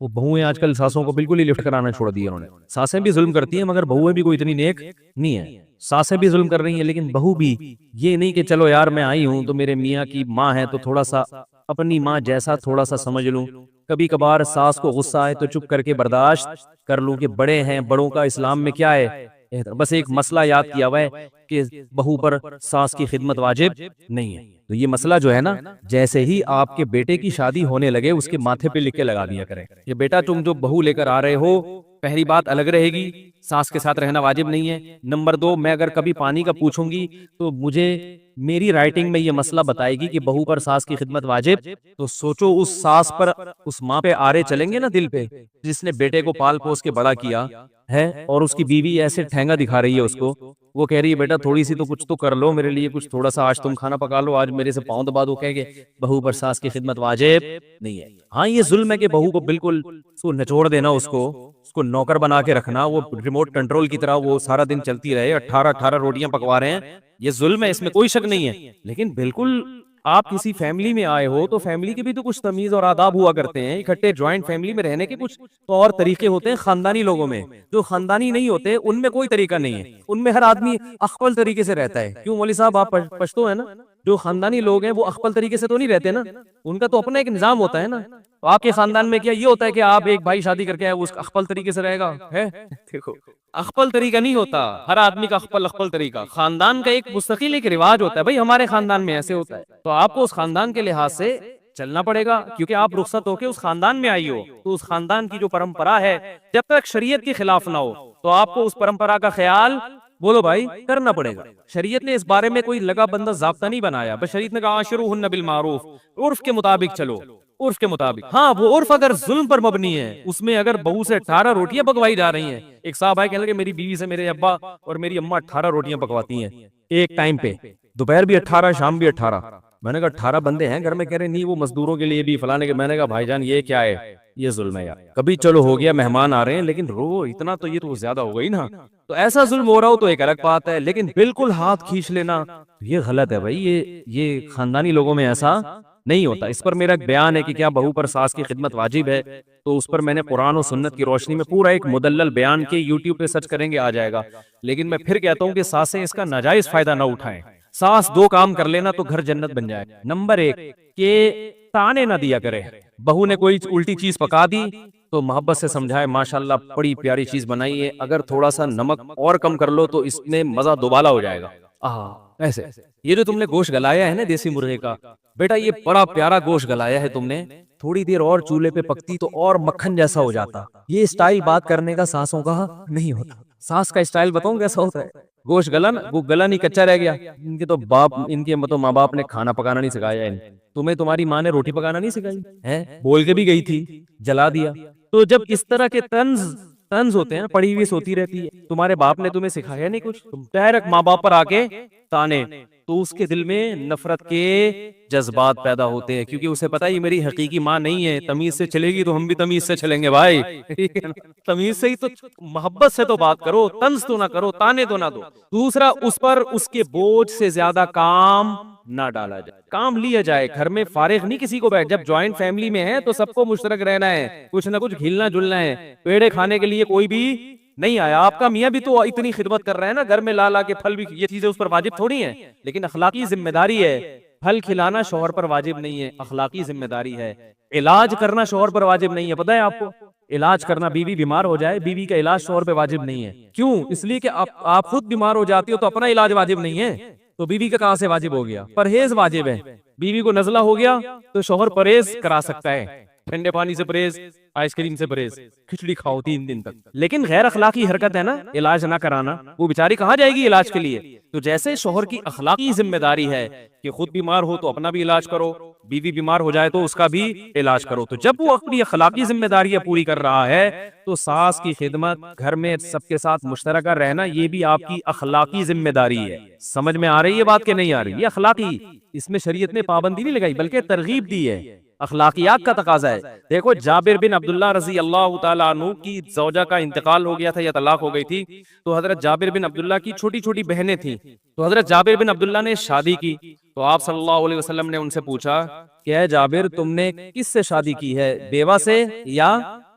وہ بہویں آج کل ساسوں کو بالکل ہی لفٹ کرانا چھوڑ دیا انہوں نے. ساسیں بھی ظلم کرتی ہیں مگر بہویں بھی کوئی اتنی نیک نہیں ہے. ساسیں بھی ظلم کر رہی ہیں لیکن بہو بھی یہ نہیں کہ چلو یار میں آئی ہوں تو میرے میاں کی ماں ہے تو تھوڑا سا اپنی ماں جیسا تھوڑا سا سمجھ لوں. کبھی کبھار ساس کو غصہ آئے تو چپ کر کے برداشت کر لوں کہ بڑے ہیں, بڑوں کا اسلام میں کیا ہے. بس ایک مسئلہ یاد کیا ہوا ہے کہ بہو پر ساس کی خدمت واجب نہیں ہے. تو یہ مسئلہ جو ہے نا, جیسے ہی آپ کے بیٹے کی شادی ہونے لگے اس کے ماتھے پہ لکھ کے لگا دیا کریں کہ بیٹا تم جو بہو لے کر آ رہے ہو, پہلی بات الگ رہے گی, ساس کے ساتھ رہنا واجب نہیں ہے. نمبر 2, میں اگر کبھی پانی کا پوچھوں گی تو مجھے میری رائٹنگ میں یہ مسئلہ بتائے گی کہ بہو پر ساس کی خدمت واجب. تو سوچو اس ساس پر, اس ماں پہ آرے چلیں گے نا دل پہ, جس نے بیٹے کو پال پوس کے بڑا کیا ہے اور اس کی بیوی ایسے ٹھینگا دکھا رہی ہے اس کو. وہ کہہ رہی ہے بیٹا تھوڑی سی تو کچھ تو کر لو میرے لیے, کچھ تھوڑا سا آج تم کھانا پکا لو, آج میرے سے پاؤں دبا دو. کہے گے بہو پر ساس کی خدمت واجب نہیں ہے. ہاں یہ ظلم ہے کہ بہو کو بالکل اس کو نچوڑ دینا, اس کو نوکر بنا کے رکھنا, وہ ریموٹ کنٹرول کی طرح وہ سارا دن چلتی رہے, 18 روٹیاں پکوا رہے ہیں, یہ ظلم ہے, اس میں کوئی شک نہیں ہے. لیکن بالکل آپ کسی فیملی میں آئے ہو تو فیملی کے بھی تو کچھ تمیز اور آداب ہوا کرتے ہیں. اکٹھے جوائنٹ فیملی میں رہنے کے کچھ تو اور طریقے ہوتے ہیں. خاندانی لوگوں میں, جو خاندانی نہیں ہوتے ان میں کوئی طریقہ نہیں ہے, ان میں ہر آدمی اخپل طریقے سے رہتا ہے. کیوں مولوی صاحب, آپ پشتو ہیں نا, جو خاندانی لوگ ہیں وہ اخپل طریقے سے تو نہیں رہتے نا, ان کا تو اپنا ایک نظام ہوتا ہے نا. تو آپ کے خاندان میں کیا یہ ہوتا ہے کہ آپ ایک بھائی شادی کر کے آئے وہ اس اخپل طریقے سے رہے گا؟ ہے دیکھو, اخپل طریقہ نہیں ہوتا, ہر آدمی کا اخپل طریقہ. خاندان کا ایک مستقل ایک رواج ہوتا ہے, بھائی ہمارے خاندان میں ایسے ہوتا ہے, تو آپ کو اس خاندان کے لحاظ سے چلنا پڑے گا, کیونکہ آپ رخصت ہو کے اس خاندان میں آئی ہو. تو اس خاندان کی جو پرمپرا ہے, جب تک شریعت کے خلاف نہ ہو تو آپ کو اس پرمپرا کا خیال بولو بھائی کرنا پڑے گا. شریعت نے اس بارے میں کوئی لگا بندہ ضابطہ نہیں بنایا, بس شریعت نے کہا عاشروہن بالمعروف, عرف کے مطابق چلو, عرف کے مطابق. ہاں وہ عرف اگر ظلم پر مبنی ہے, اس میں اگر بہو سے 18 روٹیاں پکوائی جا رہی ہیں. ایک صاحب آئے کہنے لگے میری بیوی سے میرے ابا اور میری اماں 18 روٹیاں پکواتی ہیں ایک ٹائم پہ, دوپہر بھی 18 شام بھی 18. میں نے کہا 18 بندے ہیں گھر میں, کہہ رہے نہیں وہ مزدوروں کے لیے بھی فلانے کے. میں نے کہا بھائی جان یہ کیا ہے, یہ ظلم ہے یار. کبھی چلو ہو گیا مہمان آ رہے ہیں, لیکن رو اتنا تو یہ تو زیادہ ہو گئی نا. تو ایسا ظلم ہو رہا ہو تو ایک الگ بات ہے, لیکن بالکل ہاتھ کھینچ لینا یہ غلط ہے بھائی. یہ خاندانی لوگوں میں ایسا نہیں ہوتا. اس پر میرا ایک بیان ہے کہ کیا بہو پر ساس کی خدمت واجب ہے, تو اس پر میں نے قرآن و سنت کی روشنی میں پورا ایک مدلل بیان کے یوٹیوب پہ سرچ کریں گے آ جائے گا. لیکن میں پھر کہتا ہوں کہ ساسیں اس کا ناجائز فائدہ نہ اٹھائیں. ساس 2 کام کر لینا تو گھر جنت بن جائے. نمبر 1 کہ تانے نہ دیا کرے. بہو نے کوئی الٹی چیز پکا دی تو محبت سے سمجھائے ماشاءاللہ بڑی پیاری چیز بنائی ہے, اگر تھوڑا سا نمک اور کم کر لو تو اس میں مزہ دوبالا ہو جائے گا. ایسے یہ جو تم نے گوشت گلایا ہے نا دیسی مرغے کا, بیٹا یہ بڑا پیارا گوشت گلایا ہے تم نے, تھوڑی دیر اور چولہے پہ پکتی تو اور مکھن جیسا ہو جاتا. یہ اسٹائل بات کرنے کا ساسوں کا نہیں ہوتا. ساس کا اسٹائل بتاؤں کیسا ہوتا ہے, گوشت گلا نا, وہ گلا نہیں کچا رہ گیا. ان کے تو ماں باپ نے کھانا پکانا نہیں سکھایا ہے, تمہیں تمہاری ماں نے روٹی پکانا نہیں سکھائی ہے, بول کے بھی گئی تھی جلا دیا. تو جب اس طرح کے طنز ہوتے ہیں, پڑھی ہوئی سوتی رہتی ہے, تمہارے باپ نے تمہیں سکھایا نہیں کچھ, تم ڈائریکٹ ماں باپ پر آ کے تانے, تو اس کے دل میں نفرت کے جذبات پیدا ہوتے ہیں, کیونکہ اسے پتا ہے یہ میری حقیقی ماں نہیں ہے. تمیز سے چلے گی تو ہم بھی تمیز سے چلیں گے بھائی, تمیز سے ہی تو, محبت سے تو بات کرو, طنز تو نہ کرو, تانے تو نہ دو. دوسرا, اس پر اس کے بوجھ سے زیادہ کام نہ ڈالا جائے, کام لیا جائے. گھر میں فارغ نہیں کسی کو بیٹھ, جب جوائنٹ فیملی میں ہے تو سب کو مشترک رہنا ہے, کچھ نہ کچھ گھلنا جلنا ہے. پیڑے کھانے کے لیے کوئی بھی نہیں آیا. آپ کا میاں بھی تو اتنی خدمت کر رہا ہے نا, گھر میں لا لا کے پھل بھی, یہ چیزیں اس پر واجب تھوڑی ہیں, لیکن اخلاقی ذمہ داری ہے. پھل کھلانا شوہر پر واجب نہیں ہے, اخلاقی ذمہ داری ہے. علاج کرنا شوہر پر واجب نہیں ہے, پتہ ہے آپ کو, علاج کرنا, بیوی بیمار ہو جائے, بیوی کا علاج شوہر پہ واجب نہیں ہے. کیوں؟ اس لیے کہ آپ خود بیمار ہو جاتی ہو تو اپنا علاج واجب نہیں ہے, تو بیوی کا کہاں سے واجب ہو گیا؟ پرہیز واجب ہے. بیوی کو نزلہ ہو گیا تو شوہر پرہیز کرا سکتا ہے, ٹھنڈے پانی سے پرہیز, آئس کریم سے پرہیز, کھچڑی کھاؤ 3 دن تک. لیکن غیر اخلاقی حرکت ہے نا علاج نہ کرانا, وہ بیچاری کہاں جائے گی علاج کے لیے؟ تو جیسے شوہر کی اخلاقی ذمہ داری ہے کہ خود بیمار ہو تو اپنا بھی علاج کرو, بیوی بیمار ہو جائے تو اس کا بھی علاج کرو. تو جب وہ اپنی اخلاقی ذمہ داریاں پوری کر رہا ہے تو ساس کی خدمت, گھر میں سب کے ساتھ مشترکہ رہنا, یہ بھی آپ کی اخلاقی ذمہ داری ہے. سمجھ میں آ رہی ہے بات کہ نہیں آ رہی؟ یہ اخلاقی, اس میں شریعت نے پابندی نہیں لگائی بلکہ ترغیب دی ہے, اخلاقیات کا تقاضا ہے. دیکھو جابر بن عبداللہ رضی اللہ تعالیٰ عنہ کی زوجہ کا انتقال ہو گیا تھا یا طلاق ہو گئی تھی, تو حضرت جابر بن عبداللہ کی چھوٹی چھوٹی بہنیں تھیں. تو حضرت جابر بن عبداللہ نے شادی کی, تو آپ صلی اللہ علیہ وسلم نے ان سے پوچھا کہ اے جابر تم نے کس سے شادی کی ہے, بیوہ سے یا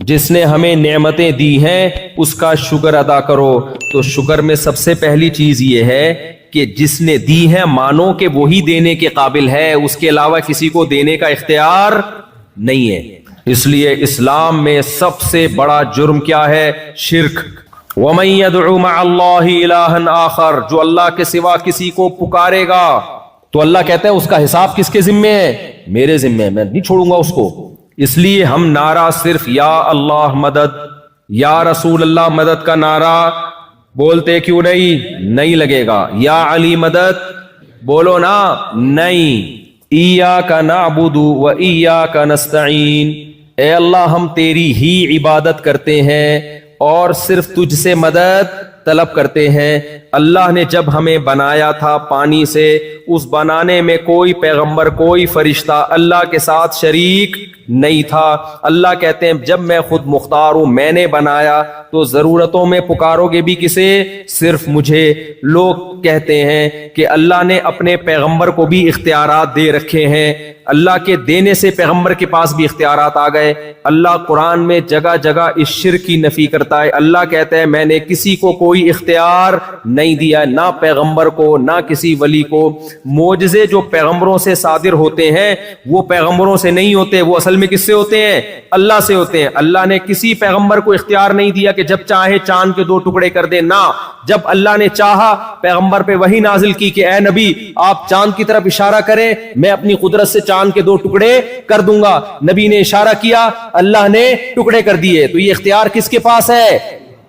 جس نے ہمیں نعمتیں دی ہیں اس کا شکر ادا کرو. تو شکر میں سب سے پہلی چیز یہ ہے کہ جس نے دی ہے مانو کہ وہی دینے کے قابل ہے, اس کے علاوہ کسی کو دینے کا اختیار نہیں ہے. اس لیے اسلام میں سب سے بڑا جرم کیا ہے؟ شرک. وَمَن يَدْعُ مَعَ اللَّهِ إِلَٰهًا آخر, جو اللہ کے سوا کسی کو پکارے گا تو اللہ کہتا ہے اس کا حساب کس کے ذمے ہے؟ میرے ذمے ہے, میں نہیں چھوڑوں گا اس کو. اس لیے ہم نعرہ صرف یا اللہ مدد, یا رسول اللہ مدد کا نعرہ بولتے کیوں نہیں لگے گا. یا علی مدد بولو نا, نہیں. ایاک نعبد و ایاک نستعین, اے اللہ ہم تیری ہی عبادت کرتے ہیں اور صرف تجھ سے مدد طلب کرتے ہیں. اللہ نے جب ہمیں بنایا تھا پانی سے, اس بنانے میں کوئی پیغمبر کوئی فرشتہ اللہ کے ساتھ شریک نہیں تھا. اللہ کہتے ہیں جب میں خود مختار ہوں, میں نے بنایا, تو ضرورتوں میں پکارو گے بھی کسے؟ صرف مجھے. لوگ کہتے ہیں کہ اللہ نے اپنے پیغمبر کو بھی اختیارات دے رکھے ہیں, اللہ کے دینے سے پیغمبر کے پاس بھی اختیارات آ گئے. اللہ قرآن میں جگہ جگہ اس شرک کی نفی کرتا ہے. اللہ کہتا ہے میں نے کسی کو کوئی اختیار نہیں دیا, نہ پیغمبر کو نہ کسی ولی کو. معجزے جو پیغمبروں سے صادر ہوتے ہیں وہ پیغمبروں سے نہیں ہوتے, وہ اصل میں کس سے ہوتے ہیں؟ اللہ سے ہوتے ہیں. اللہ نے کسی پیغمبر کو اختیار نہیں دیا کہ جب چاہے چاند کے 2 ٹکڑے کر دے, نہ. جب اللہ نے چاہا پیغمبر پہ وحی نازل کی کہ اے نبی آپ چاند کی طرف اشارہ کریں, میں اپنی قدرت سے چاند کے 2 ٹکڑے کر دوں گا. نبی نے اشارہ کیا, اللہ نے ٹکڑے کر دیے. تو یہ اختیار کس کے پاس ہے؟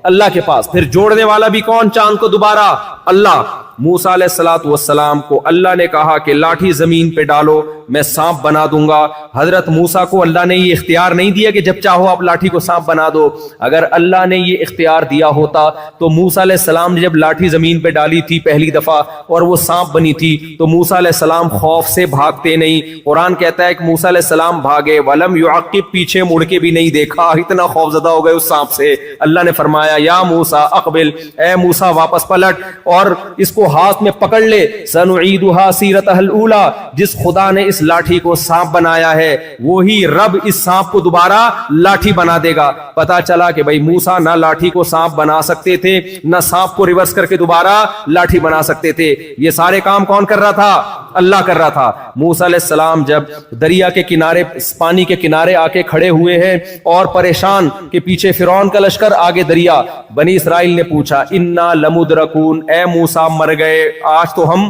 اللہ کے پاس. پھر جوڑنے والا بھی کون چاند کو دوبارہ؟ اللہ. موسیٰ علیہ الصلوۃ والسلام کو اللہ نے کہا کہ لاٹھی زمین پہ ڈالو میں سانپ بنا دوں گا. حضرت موسیٰ کو اللہ نے یہ اختیار نہیں دیا کہ جب چاہو آپ لاٹھی کو سانپ بنا دو. اگر اللہ نے یہ اختیار دیا ہوتا تو موسیٰ علیہ السلام نے جب لاٹھی زمین پہ ڈالی تھی پہلی دفعہ اور وہ سانپ بنی تھی تو موسیٰ علیہ السلام خوف سے بھاگتے نہیں. قرآن کہتا ہے کہ موسیٰ علیہ السلام بھاگے, ولم یعقب, پیچھے مڑ کے بھی نہیں دیکھا, اتنا خوف زدہ ہو گئے اس سانپ سے. اللہ نے فرمایا یا موسیٰ اقبل, اے موسیٰ واپس پلٹ اور اس کو ہاتھ میں پکڑ لے. سنعیدها سیرتها الاولی, جس خدا نے اس لاٹھی کو سانپ بنایا ہے وہی رب اس سانپ کو دوبارہ لاٹھی بنا دے گا. پتا چلا کہ بھائی موسیٰ نہ لاٹھی کو سانپ بنا سکتے تھے نہ سانپ کو ریورس کر کے دوبارہ لاٹھی بنا سکتے تھے. یہ سارے کام کون کر رہا تھا؟ اللہ کر رہا تھا. موسیٰ علیہ السلام جب دریا کے کنارے, پانی کے کنارے آ کے کھڑے ہوئے ہیں اور پریشان کہ پیچھے فرعون کا لشکر آگے دریا, بنی اسرائیل نے پوچھا انا لمدرکون, اے موسیٰ مر گئے, آج تو ہم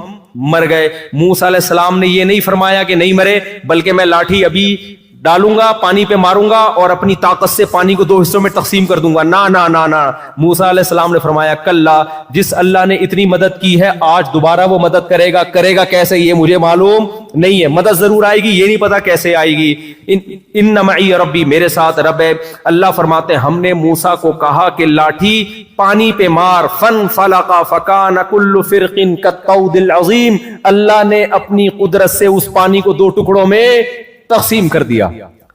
مر گئے. موسیٰ علیہ السلام نے یہ نہیں فرمایا کہ نہیں مرے, بلکہ میں لاٹھی ابھی ڈالوں گا, پانی پہ ماروں گا اور اپنی طاقت سے پانی کو 2 حصوں میں تقسیم کر دوں گا. نہ. موسیٰ علیہ السلام نے فرمایا کلا, جس اللہ نے اتنی مدد کی ہے آج دوبارہ وہ مدد کرے گا کیسے یہ مجھے معلوم نہیں ہے. مدد ضرور آئے گی, یہ نہیں پتا کیسے آئے گی. ان معی ربی, میرے ساتھ رب ہے. اللہ فرماتے ہیں ہم نے موسیٰ کو کہا کہ لاٹھی پانی پہ مار, فانفلق فکان کل فرق کالطود العظیم, اللہ نے اپنی قدرت سے اس پانی کو 2 ٹکڑوں میں تقسیم کر دیا.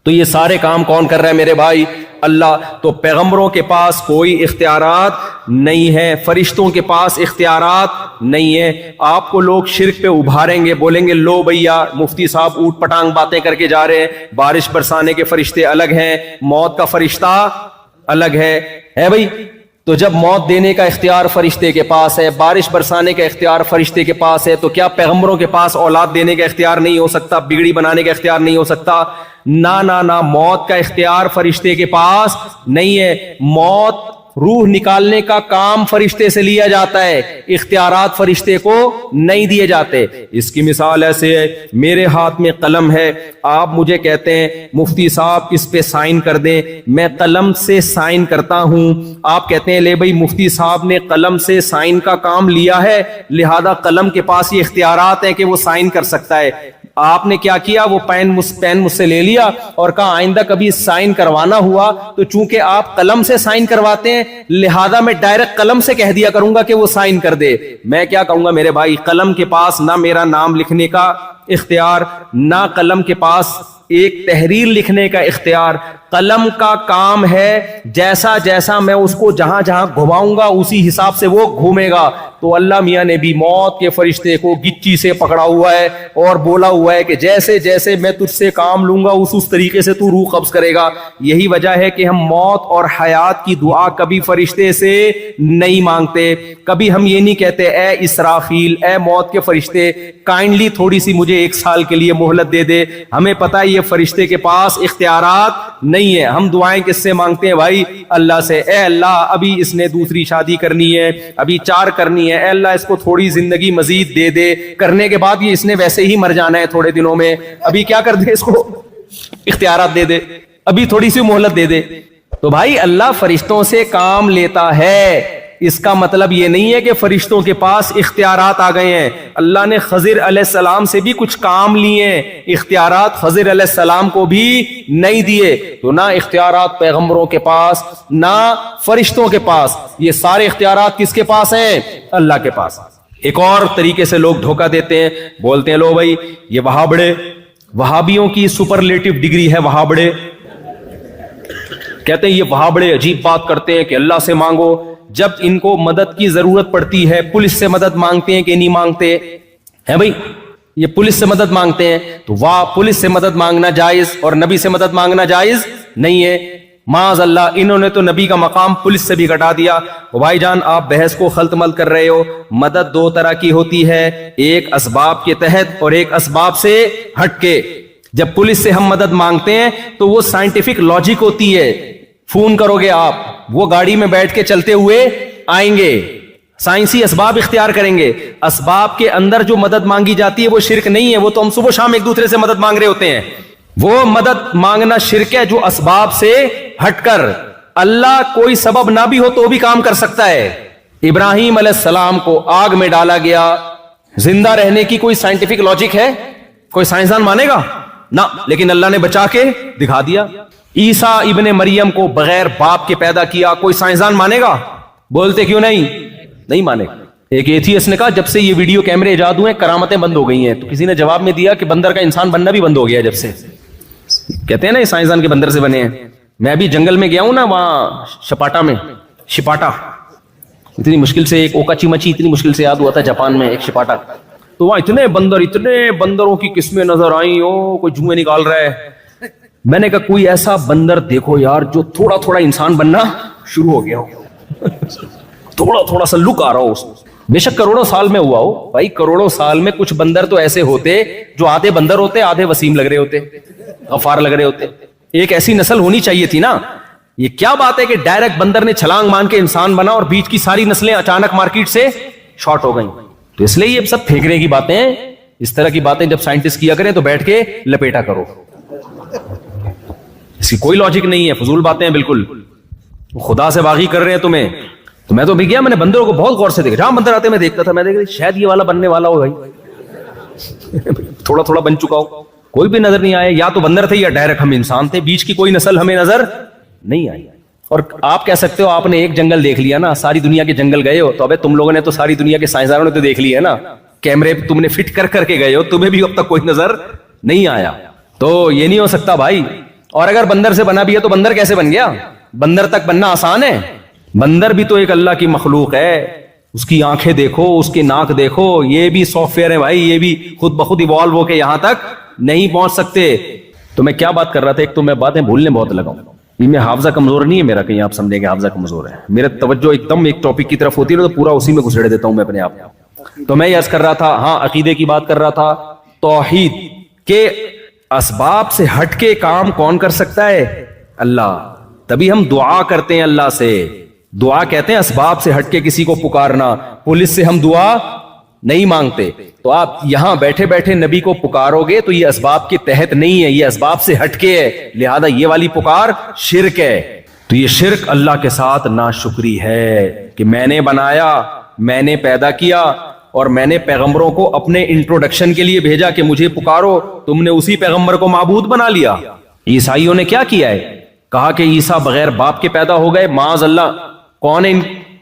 تو یہ سارے کام کون کر رہا ہے میرے بھائی؟ اللہ. تو پیغمبروں کے پاس کوئی اختیارات نہیں ہے, فرشتوں کے پاس اختیارات نہیں ہے. آپ کو لوگ شرک پہ ابھاریں گے, بولیں گے لو بھیا مفتی صاحب اوٹ پٹانگ باتیں کر کے جا رہے ہیں, بارش برسانے کے فرشتے الگ ہیں, موت کا فرشتہ الگ ہے بھائی. تو جب موت دینے کا اختیار فرشتے کے پاس ہے, بارش برسانے کا اختیار فرشتے کے پاس ہے, تو کیا پیغمبروں کے پاس اولاد دینے کا اختیار نہیں ہو سکتا, بگڑی بنانے کا اختیار نہیں ہو سکتا؟ نہ, موت کا اختیار فرشتے کے پاس نہیں ہے. موت روح نکالنے کا کام فرشتے سے لیا جاتا ہے, اختیارات فرشتے کو نہیں دیے جاتے. اس کی مثال ایسے ہے, میرے ہاتھ میں قلم ہے, آپ مجھے کہتے ہیں مفتی صاحب اس پہ سائن کر دیں, میں قلم سے سائن کرتا ہوں. آپ کہتے ہیں لے بھائی مفتی صاحب نے قلم سے سائن کا کام لیا ہے, لہذا قلم کے پاس یہ اختیارات ہیں کہ وہ سائن کر سکتا ہے. آپ نے کیا کیا, وہ پین مجھ سے لے لیا اور کہا آئندہ کبھی سائن کروانا ہوا تو چونکہ آپ قلم سے سائن کرواتے ہیں لہذا میں ڈائریکٹ قلم سے کہہ دیا کروں گا کہ وہ سائن کر دے. میں کیا کہوں گا میرے بھائی, قلم کے پاس نہ میرا نام لکھنے کا اختیار، نہ قلم کے پاس ایک تحریر لکھنے کا اختیار. قلم کا کام ہے جیسا جیسا میں اس کو جہاں جہاں گھماؤں گا اسی حساب سے وہ گھومے گا. تو اللہ میاں نے بھی موت کے فرشتے کو گچی سے پکڑا ہوا ہے اور بولا ہوا ہے کہ جیسے جیسے میں تجھ سے کام لوں گا اس طریقے سے تو روح قبض کرے گا. یہی وجہ ہے کہ ہم موت اور حیات کی دعا کبھی فرشتے سے نہیں مانگتے. کبھی ہم یہ نہیں کہتے اے اسرافیل، اے موت کے فرشتے، کائنڈلی تھوڑی سی مجھے 1 سال کے لیے مہلت دے دے. ہمیں پتہ ہے یہ فرشتے کے پاس اختیارات نہیں ہے. ہم دعائیں کس سے مانگتے ہیں بھائی؟ اللہ سے. اے اللہ ابھی اس نے دوسری شادی کرنی ہے، ابھی 4 کرنی ہے، اے اللہ اس کو تھوڑی زندگی مزید دے دے، کرنے کے بعد یہ اس نے ویسے ہی مر جانا ہے تھوڑے دنوں میں، ابھی کیا کر دے، اس کو اختیارات دے دے، ابھی تھوڑی سی مہلت دے دے. تو بھائی اللہ فرشتوں سے کام لیتا ہے، اس کا مطلب یہ نہیں ہے کہ فرشتوں کے پاس اختیارات آ گئے ہیں. اللہ نے خضر علیہ السلام سے بھی کچھ کام لیے ہیں، اختیارات خضر علیہ السلام کو بھی نہیں دیے. تو نہ اختیارات پیغمبروں کے پاس نہ فرشتوں کے پاس، یہ سارے اختیارات کس کے پاس ہیں؟ اللہ کے پاس. ایک اور طریقے سے لوگ دھوکہ دیتے ہیں، بولتے ہیں لو بھائی یہ وہابڑے، وہابیوں کی سپرلیٹو ڈگری ہے وہابڑے. کہتے ہیں یہ وہابڑے عجیب بات کرتے ہیں کہ اللہ سے مانگو، جب ان کو مدد کی ضرورت پڑتی ہے پولیس سے مدد مانگتے ہیں کہ نہیں مانگتے ہیں؟ بھائی یہ پولیس سے مدد مانگتے ہیں تو واہ، پولیس سے مدد مانگنا جائز اور نبی سے مدد مانگنا جائز نہیں ہے. معاذ اللہ، انہوں نے تو نبی کا مقام پولیس سے بھی گھٹا دیا. بھائی جان آپ بحث کو خلط مل کر رہے ہو. مدد 2 طرح کی ہوتی ہے، ایک اسباب کے تحت اور ایک اسباب سے ہٹ کے. جب پولیس سے ہم مدد مانگتے ہیں تو وہ سائنٹیفک لاجک ہوتی ہے. فون کرو گے آپ، وہ گاڑی میں بیٹھ کے چلتے ہوئے آئیں گے، سائنسی اسباب اختیار کریں گے. اسباب کے اندر جو مدد مانگی جاتی ہے وہ شرک نہیں ہے، وہ تو ہم صبح شام ایک دوسرے سے مدد مانگ رہے ہوتے ہیں. وہ مدد مانگنا شرک ہے جو اسباب سے ہٹ کر. اللہ کوئی سبب نہ بھی ہو تو بھی کام کر سکتا ہے. ابراہیم علیہ السلام کو آگ میں ڈالا گیا، زندہ رہنے کی کوئی سائنٹیفک لاجک ہے؟ کوئی سائنسدان مانے گا؟ نہ، لیکن اللہ نے بچا کے دکھا دیا. عیسیٰ ابن مریم کو بغیر باپ کے پیدا کیا، کوئی سائنسدان مانے گا؟ بولتے کیوں نہیں مانے. ایک ایتھیسٹ نے کہا جب سے یہ ویڈیو کیمرے ایجاد ہوئے کرامتیں بند ہو گئی ہیں. تو کسی نے جواب میں دیا کہ بندر کا انسان بننا بھی بند ہو گیا جب سے. کہتے ہیں نا یہ سائنسدان کے بندر سے بنے ہیں. میں ابھی جنگل میں گیا ہوں نا، وہاں شپاٹا اتنی مشکل سے، ایک اوکاچی مچی اتنی مشکل سے یاد ہوا تھا جاپان میں، ایک شپاٹا. تو وہاں اتنے بندروں کی قسمیں نظر آئیں، کوئی جوئیں نکال رہا ہے. میں نے کہا کوئی ایسا بندر دیکھو یار جو تھوڑا تھوڑا انسان بننا شروع ہو گیا ہو، تھوڑا سا لک آ رہا ہو. بے شک کروڑوں سال میں ہوا ہو بھائی، کروڑوں سال میں کچھ بندر تو ایسے ہوتے جو آدھے بندر ہوتے، آدھے وسیم لگ رہے ہوتے، غفار لگ رہے ہوتے. ایک ایسی نسل ہونی چاہیے تھی نا. یہ کیا بات ہے کہ ڈائریکٹ بندر نے چھلانگ مان کے انسان بنا اور بیچ کی ساری نسلیں اچانک مارکیٹ سے شارٹ ہو گئیں. تو اس لیے یہ سب پھینکنے کی باتیں ہیں. اس طرح کی باتیں جب سائنٹسٹ کیا کریں تو بیٹھ کے لپیٹا کرو، اس کی کوئی لاجک نہیں ہے، فضول باتیں ہیں بالکل. خدا سے باغی کر رہے ہیں تمہیں. تو میں تو بھی گیا، میں نے بندروں کو بہت غور سے دیکھا. جہاں بندر آتے میں دیکھتا تھا، میں دیکھ شاید یہ والا بننے والا ہو بھائی، تھوڑا بن چکا ہو. کوئی بھی نظر نہیں آیا، یا تو بندر تھے یا ڈائریکٹ ہم انسان تھے. بیچ کی کوئی نسل ہمیں نظر نہیں آئی. اور آپ کہہ سکتے ہو آپ نے ایک جنگل دیکھ لیا نا، ساری دنیا کے جنگل گئے ہو. تو ابے تم لوگوں نے تو ساری دنیا کے سائنسدانوں نے تو دیکھ لی ہے نا، کیمرے تم نے فٹ کر کے گئے ہو، تمہیں بھی اب تک کوئی نظر نہیں آیا. تو یہ نہیں ہو سکتا بھائی. اور اگر بندر سے بنا بھی ہے تو بندر کیسے بن گیا؟ بندر تک بننا آسان ہے؟ بندر بھی تو ایک اللہ کی مخلوق ہے. اس کی آنکھیں دیکھو، اس کی ناک دیکھو، یہ بھی سافٹ ویئر ہے بھائی، یہ بھی خود بخود ایوالو ہو کے یہاں تک نہیں پہنچ سکتے. تو میں کیا بات کر رہا تھا؟ ایک تو میں باتیں بھولنے بہت لگا ہوں. یہ میں حافظہ کمزور نہیں ہے میرا، کہیں آپ سمجھیں کہ حافظہ کمزور ہے. میرا توجہ ایک دم ایک ٹاپک کی طرف ہوتی ہے تو پورا اسی میں گھسڑ دیتا ہوں میں اپنے آپ. تو میں یہ عرض کر رہا تھا، ہاں عقیدے کی بات کر رہا تھا. توحید کے اسباب سے ہٹ کے کام کون کر سکتا ہے؟ اللہ. تبھی ہم دعا کرتے ہیں اللہ سے. دعا کہتے ہیں اسباب سے ہٹ کے کسی کو پکارنا. پولیس سے ہم دعا نہیں مانگتے. تو آپ یہاں بیٹھے بیٹھے نبی کو پکارو گے تو یہ اسباب کے تحت نہیں ہے، یہ اسباب سے ہٹ کے ہے. لہذا یہ والی پکار شرک ہے. تو یہ شرک اللہ کے ساتھ ناشکری ہے کہ میں نے بنایا، میں نے پیدا کیا اور میں نے پیغمبروں کو اپنے انٹروڈکشن کے لیے بھیجا کہ مجھے پکارو، تم نے اسی پیغمبر کو معبود بنا لیا. عیسائیوں نے کیا کیا ہے؟ کہا کہ عیسیٰ بغیر باپ کے پیدا ہو گئے. معاذ اللہ، کون نے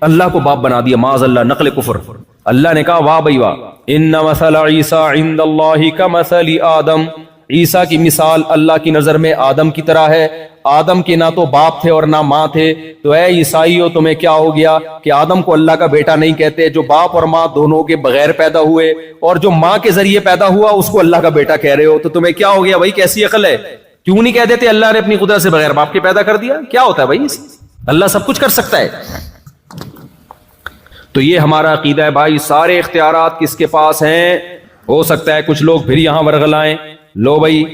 اللہ کو باپ بنا دیا؟ معاذ اللہ، نقل کفر. اللہ نے کہا واہ بھائی واہ، ان مثل عیسیٰ عند اللہ کمثل آدم، عیسیٰ کی مثال اللہ کی نظر میں آدم کی طرح ہے۔ آدم کے نہ تو باپ تھے اور نہ ماں تھے، تو اے عیسائیو تمہیں کیا ہو گیا کہ آدم کو اللہ کا بیٹا نہیں کہتے؟ جو باپ اور ماں دونوں کے بغیر پیدا ہوئے، اور جو ماں کے ذریعے پیدا ہوا اس کو اللہ کا بیٹا کہہ رہے ہو، تو تمہیں کیا ہو گیا بھائی؟ کیسی عقل ہے؟ کیوں نہیں کہہ دیتے اللہ نے اپنی قدرت سے بغیر باپ کے پیدا کر دیا؟ کیا ہوتا ہے بھائی؟ اللہ سب کچھ کر سکتا ہے۔ تو یہ ہمارا عقیدہ ہے بھائی، سارے اختیارات کس کے پاس ہیں؟ ہو سکتا ہے کچھ لوگ پھر یہاں ورغلائیں، لو بھائی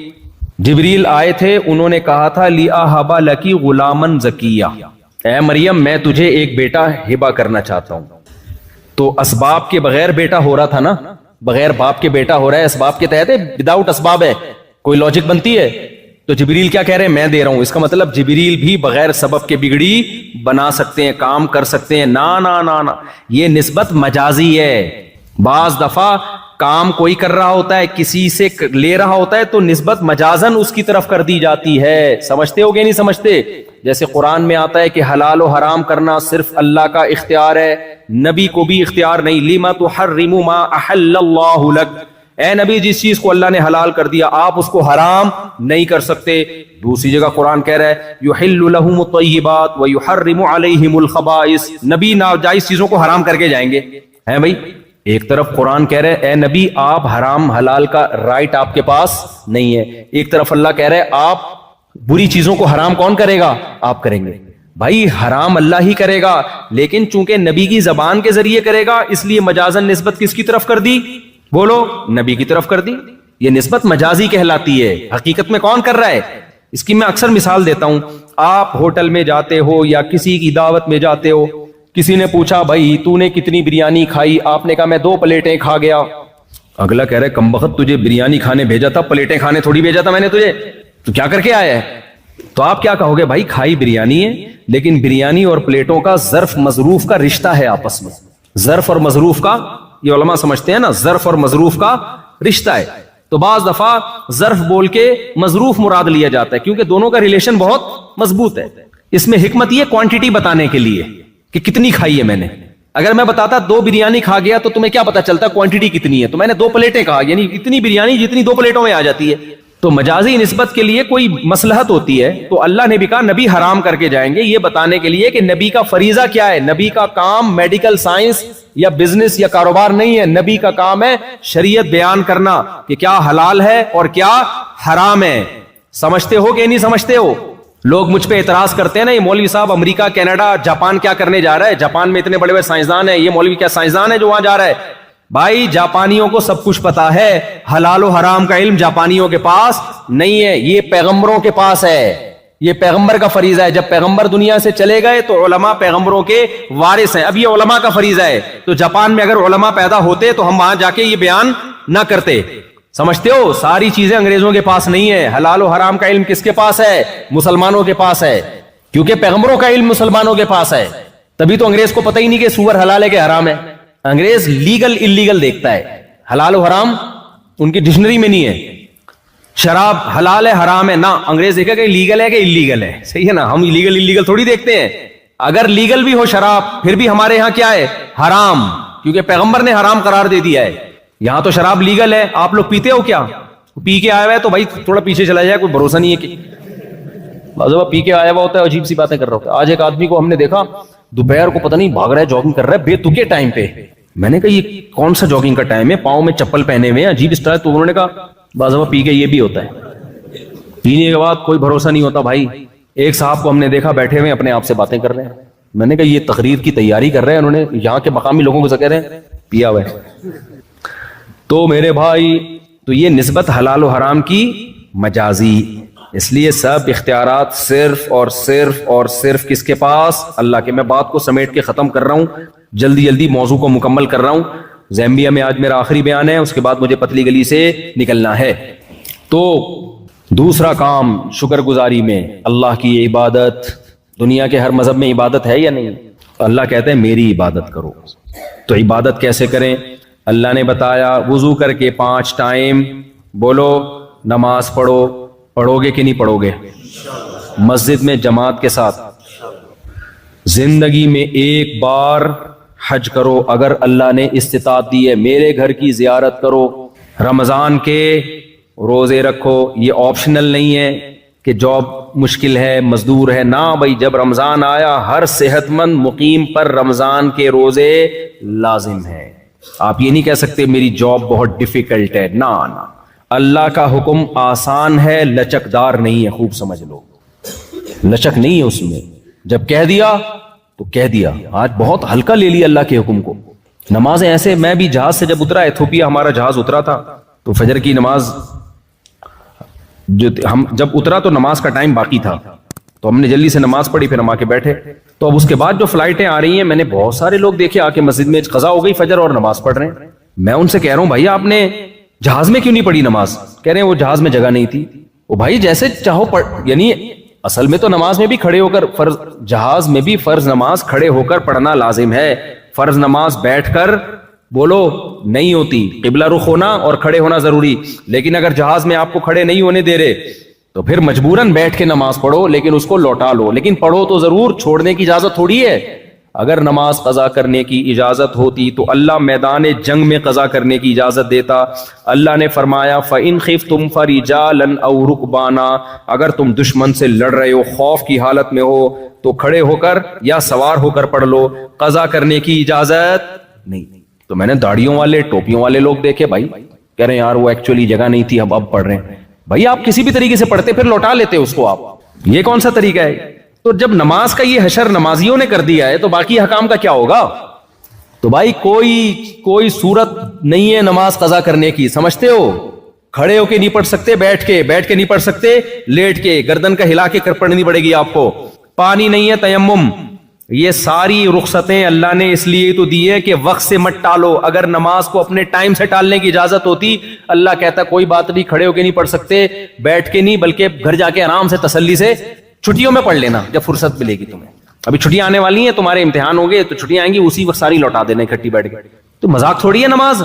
جبریل آئے تھے، انہوں نے کہا تھا لِأَهَبَ لَكِ غُلَامًا زَكِيًّا، اے مریم میں تجھے ایک بیٹا ہبہ کرنا چاہتا ہوں۔ تو اسباب کے بغیر بیٹا ہو رہا تھا نا، بغیر باپ کے بیٹا ہو رہا ہے، اسباب کے تحت ہے، وداؤٹ اسباب ہے، کوئی لاجک بنتی ہے؟ تو جبریل کیا کہہ رہے ہیں؟ میں دے رہا ہوں۔ اس کا مطلب جبریل بھی بغیر سبب کے بگڑی بنا سکتے ہیں، کام کر سکتے ہیں۔ نا نا نا نا، یہ نسبت مجازی ہے۔ بعض دفعہ کام کوئی کر رہا ہوتا ہے، کسی سے لے رہا ہوتا ہے، تو نسبت مجازن اس کی طرف کر دی جاتی ہے۔ سمجھتے ہو کہ نہیں سمجھتے؟ جیسے قرآن میں آتا ہے کہ حلال و حرام کرنا صرف اللہ کا اختیار ہے، نبی کو بھی اختیار نہیں۔ لِمَ تُحَرِّمُ مَا أَحَلَّ اللَّهُ لَكَ، اے نبی جس چیز کو اللہ نے حلال کر دیا آپ اس کو حرام نہیں کر سکتے۔ دوسری جگہ قرآن کہہ رہا ہے یحل لہم الطیبات ویحرم علیہم الخبائث، نبی ناجائز چیزوں کو حرام کر کے جائیں گے، ہیں بھائی؟ ایک طرف قرآن کہہ رہے اے نبی آپ حرام حلال کا رائٹ آپ کے پاس نہیں ہے، ایک طرف اللہ کہہ رہے آپ بری چیزوں کو حرام کون کرے گا؟ آپ کریں گے۔ بھائی حرام اللہ ہی کرے گا، لیکن چونکہ نبی کی زبان کے ذریعے کرے گا اس لیے مجازن نسبت کس کی طرف کر دی؟ بولو، نبی کی طرف کر دی۔ یہ نسبت مجازی کہلاتی ہے، حقیقت میں کون کر رہا ہے؟ اس کی میں اکثر مثال دیتا ہوں۔ آپ ہوٹل میں جاتے ہو یا کسی کی دعوت میں جاتے ہو، کسی نے پوچھا بھائی تو نے کتنی بریانی کھائی؟ آپ نے کہا میں 2 پلیٹیں کھا گیا۔ اگلا کہہ رہے کمبخت تجھے بریانی کھانے بھیجا تھا، پلیٹیں کھانے تھوڑی بھیجا تھا میں نے تجھے، تو کیا کر کے آیا ہے؟ تو آپ کیا کہو گے؟ بھائی کھائی بریانی ہے، لیکن بریانی اور پلیٹوں کا ظرف مظروف کا رشتہ ہے آپس میں، ظرف اور مظروف کا، یہ علماء سمجھتے ہیں نا، ظرف اور مظروف کا رشتہ ہے۔ تو بعض دفعہ ظرف بول کے مظروف مراد لیا جاتا ہے کیونکہ دونوں کا ریلیشن بہت مضبوط ہے۔ اس میں حکمت یہ کوانٹٹی بتانے کے لیے کہ کتنی کھائی ہے میں نے۔ اگر میں بتاتا 2 بریانی کھا گیا تو تمہیں کیا پتا چلتا کوانٹٹی کتنی ہے؟ تو میں نے 2 پلیٹیں کہا، یعنی اتنی بریانی جتنی 2 پلیٹوں میں آ جاتی ہے۔ تو مجازی نسبت کے لیے کوئی مصلحت ہوتی ہے تو اللہ نے بھی کہا نبی حرام کر کے جائیں گے، یہ بتانے کے لیے کہ نبی کا فریضہ کیا ہے۔ نبی کا کام میڈیکل سائنس یا بزنس یا کاروبار نہیں ہے، نبی کا کام ہے شریعت بیان کرنا کہ کیا حلال ہے اور کیا حرام ہے۔ سمجھتے ہو کہ نہیں سمجھتے ہو؟ لوگ مجھ پہ اعتراض کرتے ہیں نا، یہ مولوی صاحب امریکہ کینیڈا جاپان کیا کرنے جا رہا ہے؟ جاپان میں اتنے بڑے بڑے سائنسدان ہیں، یہ مولوی کیا سائنسدان ہے جو وہاں جا رہا ہے؟ بھائی جاپانیوں کو سب کچھ پتا ہے، حلال و حرام کا علم جاپانیوں کے پاس نہیں ہے، یہ پیغمبروں کے پاس ہے، یہ پیغمبر کا فریضہ ہے۔ جب پیغمبر دنیا سے چلے گئے تو علماء پیغمبروں کے وارث ہیں، اب یہ علماء کا فریضہ ہے۔ تو جاپان میں اگر علماء پیدا ہوتے تو ہم وہاں جا کے یہ بیان نہ کرتے۔ سمجھتے ہو؟ ساری چیزیں انگریزوں کے پاس نہیں ہے، حلال و حرام کا علم کس کے پاس ہے؟ مسلمانوں کے پاس ہے، کیونکہ پیغمبروں کا علم مسلمانوں کے پاس ہے۔ تبھی تو انگریز کو پتہ ہی نہیں کہ سور حلال ہے کہ حرام ہے۔ انگریز لیگل انلیگل دیکھتا ہے، حلال و حرام ان کی ڈکشنری میں نہیں ہے۔ شراب حلال ہے حرام ہے، نہ انگریز دیکھے کہ لیگل ہے کہ انلیگل ہے، صحیح ہے نا؟ ہم لیگل انلیگل تھوڑی دیکھتے ہیں۔ اگر لیگل بھی ہو شراب پھر بھی ہمارے ہاں کیا ہے؟ حرام، کیونکہ پیغمبر نے حرام قرار دے دیا ہے۔ یہاں تو شراب لیگل ہے، آپ لوگ پیتے ہو کیا؟ پی کے آیا ہوا ہے تو بھائی تھوڑا پیچھے چلا جائے، کوئی بھروسہ نہیں ہے کہ بعض پی کے آیا ہوا ہوتا ہے عجیب سی باتیں کر رہا ہوتا ہے۔ آج ایک آدمی کو ہم نے دیکھا دوپہر کو پتہ نہیں بھاگ رہا ہے، جاگنگ کر رہا ہے بے تکے ٹائم پہ۔ میں نے کہا یہ کون سا جاگنگ کا ٹائم ہے؟ پاؤں میں چپل پہنے ہوئے ہیں، عجیب اسٹائل۔ تو انہوں نے کہا بعض پی کے یہ بھی ہوتا ہے، پینے کے بعد کوئی بھروسہ نہیں ہوتا بھائی۔ ایک صاحب کو ہم نے دیکھا بیٹھے ہوئے اپنے آپ سے باتیں کر رہے ہیں، میں نے کہا یہ تقریر کی تیاری کر رہے ہیں، انہوں نے یہاں کے مقامی لوگوں کو کہہ رہے ہیں پیا ہوا ہے۔ تو میرے بھائی تو یہ نسبت حلال و حرام کی مجازی، اس لیے سب اختیارات صرف اور صرف اور صرف کس کے پاس؟ اللہ کے۔ میں بات کو سمیٹ کے ختم کر رہا ہوں، جلدی جلدی موضوع کو مکمل کر رہا ہوں۔ زیمبیا میں آج میرا آخری بیان ہے، اس کے بعد مجھے پتلی گلی سے نکلنا ہے۔ تو دوسرا کام شکر گزاری میں اللہ کی عبادت۔ دنیا کے ہر مذہب میں عبادت ہے یا نہیں؟ اللہ کہتے ہیں میری عبادت کرو۔ تو عبادت کیسے کریں؟ اللہ نے بتایا وضو کر کے 5 ٹائم بولو نماز پڑھو۔ پڑھو گے کہ نہیں پڑھو گے؟ مسجد میں جماعت کے ساتھ۔ زندگی میں ایک بار حج کرو اگر اللہ نے استطاعت دی ہے, میرے گھر کی زیارت کرو, رمضان کے روزے رکھو. یہ آپشنل نہیں ہے کہ جاب مشکل ہے, مزدور ہے, نہ بھائی, جب رمضان آیا ہر صحت مند مقیم پر رمضان کے روزے لازم ہیں. آپ یہ نہیں کہہ سکتے میری جاب بہت ڈیفیکلٹ ہے, نہ اللہ کا حکم آسان ہے, لچکدار نہیں ہے. خوب سمجھ لو, لچک نہیں ہے اس میں. جب کہہ دیا تو کہہ دیا. آج بہت ہلکا لے لیا اللہ کے حکم کو. نمازیں ایسے, میں بھی جہاز سے جب اترا, ایتھوپیا ہمارا جہاز اترا تھا, تو فجر کی نماز جو ہم جب اترا تو نماز کا ٹائم باقی تھا, تو ہم نے جلدی سے نماز پڑھی, پھر ہم آ کے بیٹھے. تو اب اس کے بعد جو فلائٹیں آ رہی ہیں, میں نے بہت سارے لوگ دیکھے آ کے مسجد میں قضا ہو گئی فجر اور نماز پڑھ رہے ہیں. میں ان سے کہہ رہا ہوں بھائی آپ نے جہاز میں کیوں نہیں پڑھی نماز؟ کہہ رہے ہیں وہ جہاز میں جگہ نہیں تھی. وہ بھائی جیسے چاہو پڑھ, یعنی اصل میں تو نماز میں بھی کھڑے ہو کر فرض, جہاز میں بھی فرض نماز کھڑے ہو کر پڑھنا لازم ہے. فرض نماز بیٹھ کر بولو نہیں ہوتی, قبلہ رخ ہونا اور کھڑے ہونا ضروری. لیکن اگر جہاز میں آپ کو کھڑے نہیں ہونے دے رہے تو پھر مجبوراً بیٹھ کے نماز پڑھو, لیکن اس کو لوٹا لو. لیکن پڑھو تو ضرور, چھوڑنے کی اجازت تھوڑی ہے. اگر نماز قضا کرنے کی اجازت ہوتی تو اللہ میدان جنگ میں قضا کرنے کی اجازت دیتا. اللہ نے فرمایا فَإِنْ خِفْتُمْ فَرِجَالًا أَوْ رُكْبَانًا, اگر تم دشمن سے لڑ رہے ہو, خوف کی حالت میں ہو, تو کھڑے ہو کر یا سوار ہو کر پڑھ لو, قضا کرنے کی اجازت نہیں. تو میں نے داڑھیوں والے, ٹوپیوں والے لوگ دیکھے, بھائی کہہ رہے ہیں یار وہ ایکچولی جگہ نہیں تھی, اب پڑھ رہے ہیں. بھائی آپ کسی بھی طریقے سے پڑھتے پھر لوٹا لیتے اس کو, آپ یہ کون سا طریقہ ہے؟ تو جب نماز کا یہ حشر نمازیوں نے کر دیا ہے تو باقی حکام کا کیا ہوگا؟ تو بھائی کوئی صورت نہیں ہے نماز قضا کرنے کی, سمجھتے ہو؟ کھڑے ہو کے نہیں پڑھ سکتے, بیٹھ کے نہیں پڑھ سکتے, لیٹ کے, گردن کا ہلا کے کر پڑھنی پڑے گی آپ کو. پانی نہیں ہے, تیمم. یہ ساری رخصتیں اللہ نے اس لیے تو دی ہے کہ وقت سے مت ٹالو. اگر نماز کو اپنے ٹائم سے ٹالنے کی اجازت ہوتی, اللہ کہتا کوئی بات نہیں, کھڑے ہو کے نہیں پڑھ سکتے, بیٹھ کے نہیں, بلکہ گھر جا کے آرام سے تسلی سے چھٹیوں میں پڑھ لینا جب فرصت ملے گی تمہیں. ابھی چھٹیاں آنے والی ہیں, تمہارے امتحان ہوں گے, تو چھٹیاں آئیں گی, اسی وقت ساری لوٹا دینا اکٹھی بیٹھ کے. تو مذاق تھوڑی ہے نماز.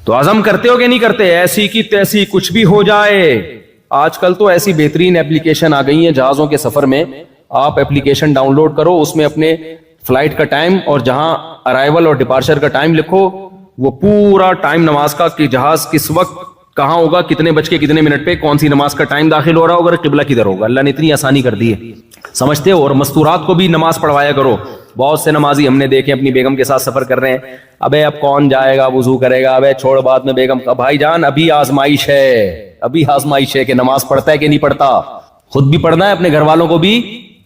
تو عزم کرتے ہو کہ نہیں کرتے, ایسی کی تیسی کچھ بھی ہو جائے. آج کل تو ایسی بہترین ایپلیکیشن آ گئی ہیں جہازوں کے سفر میں, آپ ایپلیکیشن ڈاؤن لوڈ کرو, اس میں اپنے فلائٹ کا ٹائم اور جہاں ارائیول اور ڈپارچر کا ٹائم لکھو, وہ پورا ٹائم نماز کا کہ جہاز کس وقت کہاں ہوگا, کتنے بج کے کتنے منٹ پہ کون سی نماز کا ٹائم داخل ہو رہا ہوگا, قبلہ کدھر ہوگا. اللہ نے اتنی آسانی کر دی ہے, سمجھتے ہو؟ اور مستورات کو بھی نماز پڑھوایا کرو. بہت سے نمازی ہم نے دیکھے اپنی بیگم کے ساتھ سفر کر رہے ہیں, ابے اب کون جائے گا, وضو کرے گا, ابے چھوڑ بعد میں بیگم کا. بھائی جان ابھی آزمائش ہے کہ نماز پڑھتا ہے کہ نہیں پڑھتا. خود بھی پڑھنا ہے, اپنے گھر والوں کو بھی.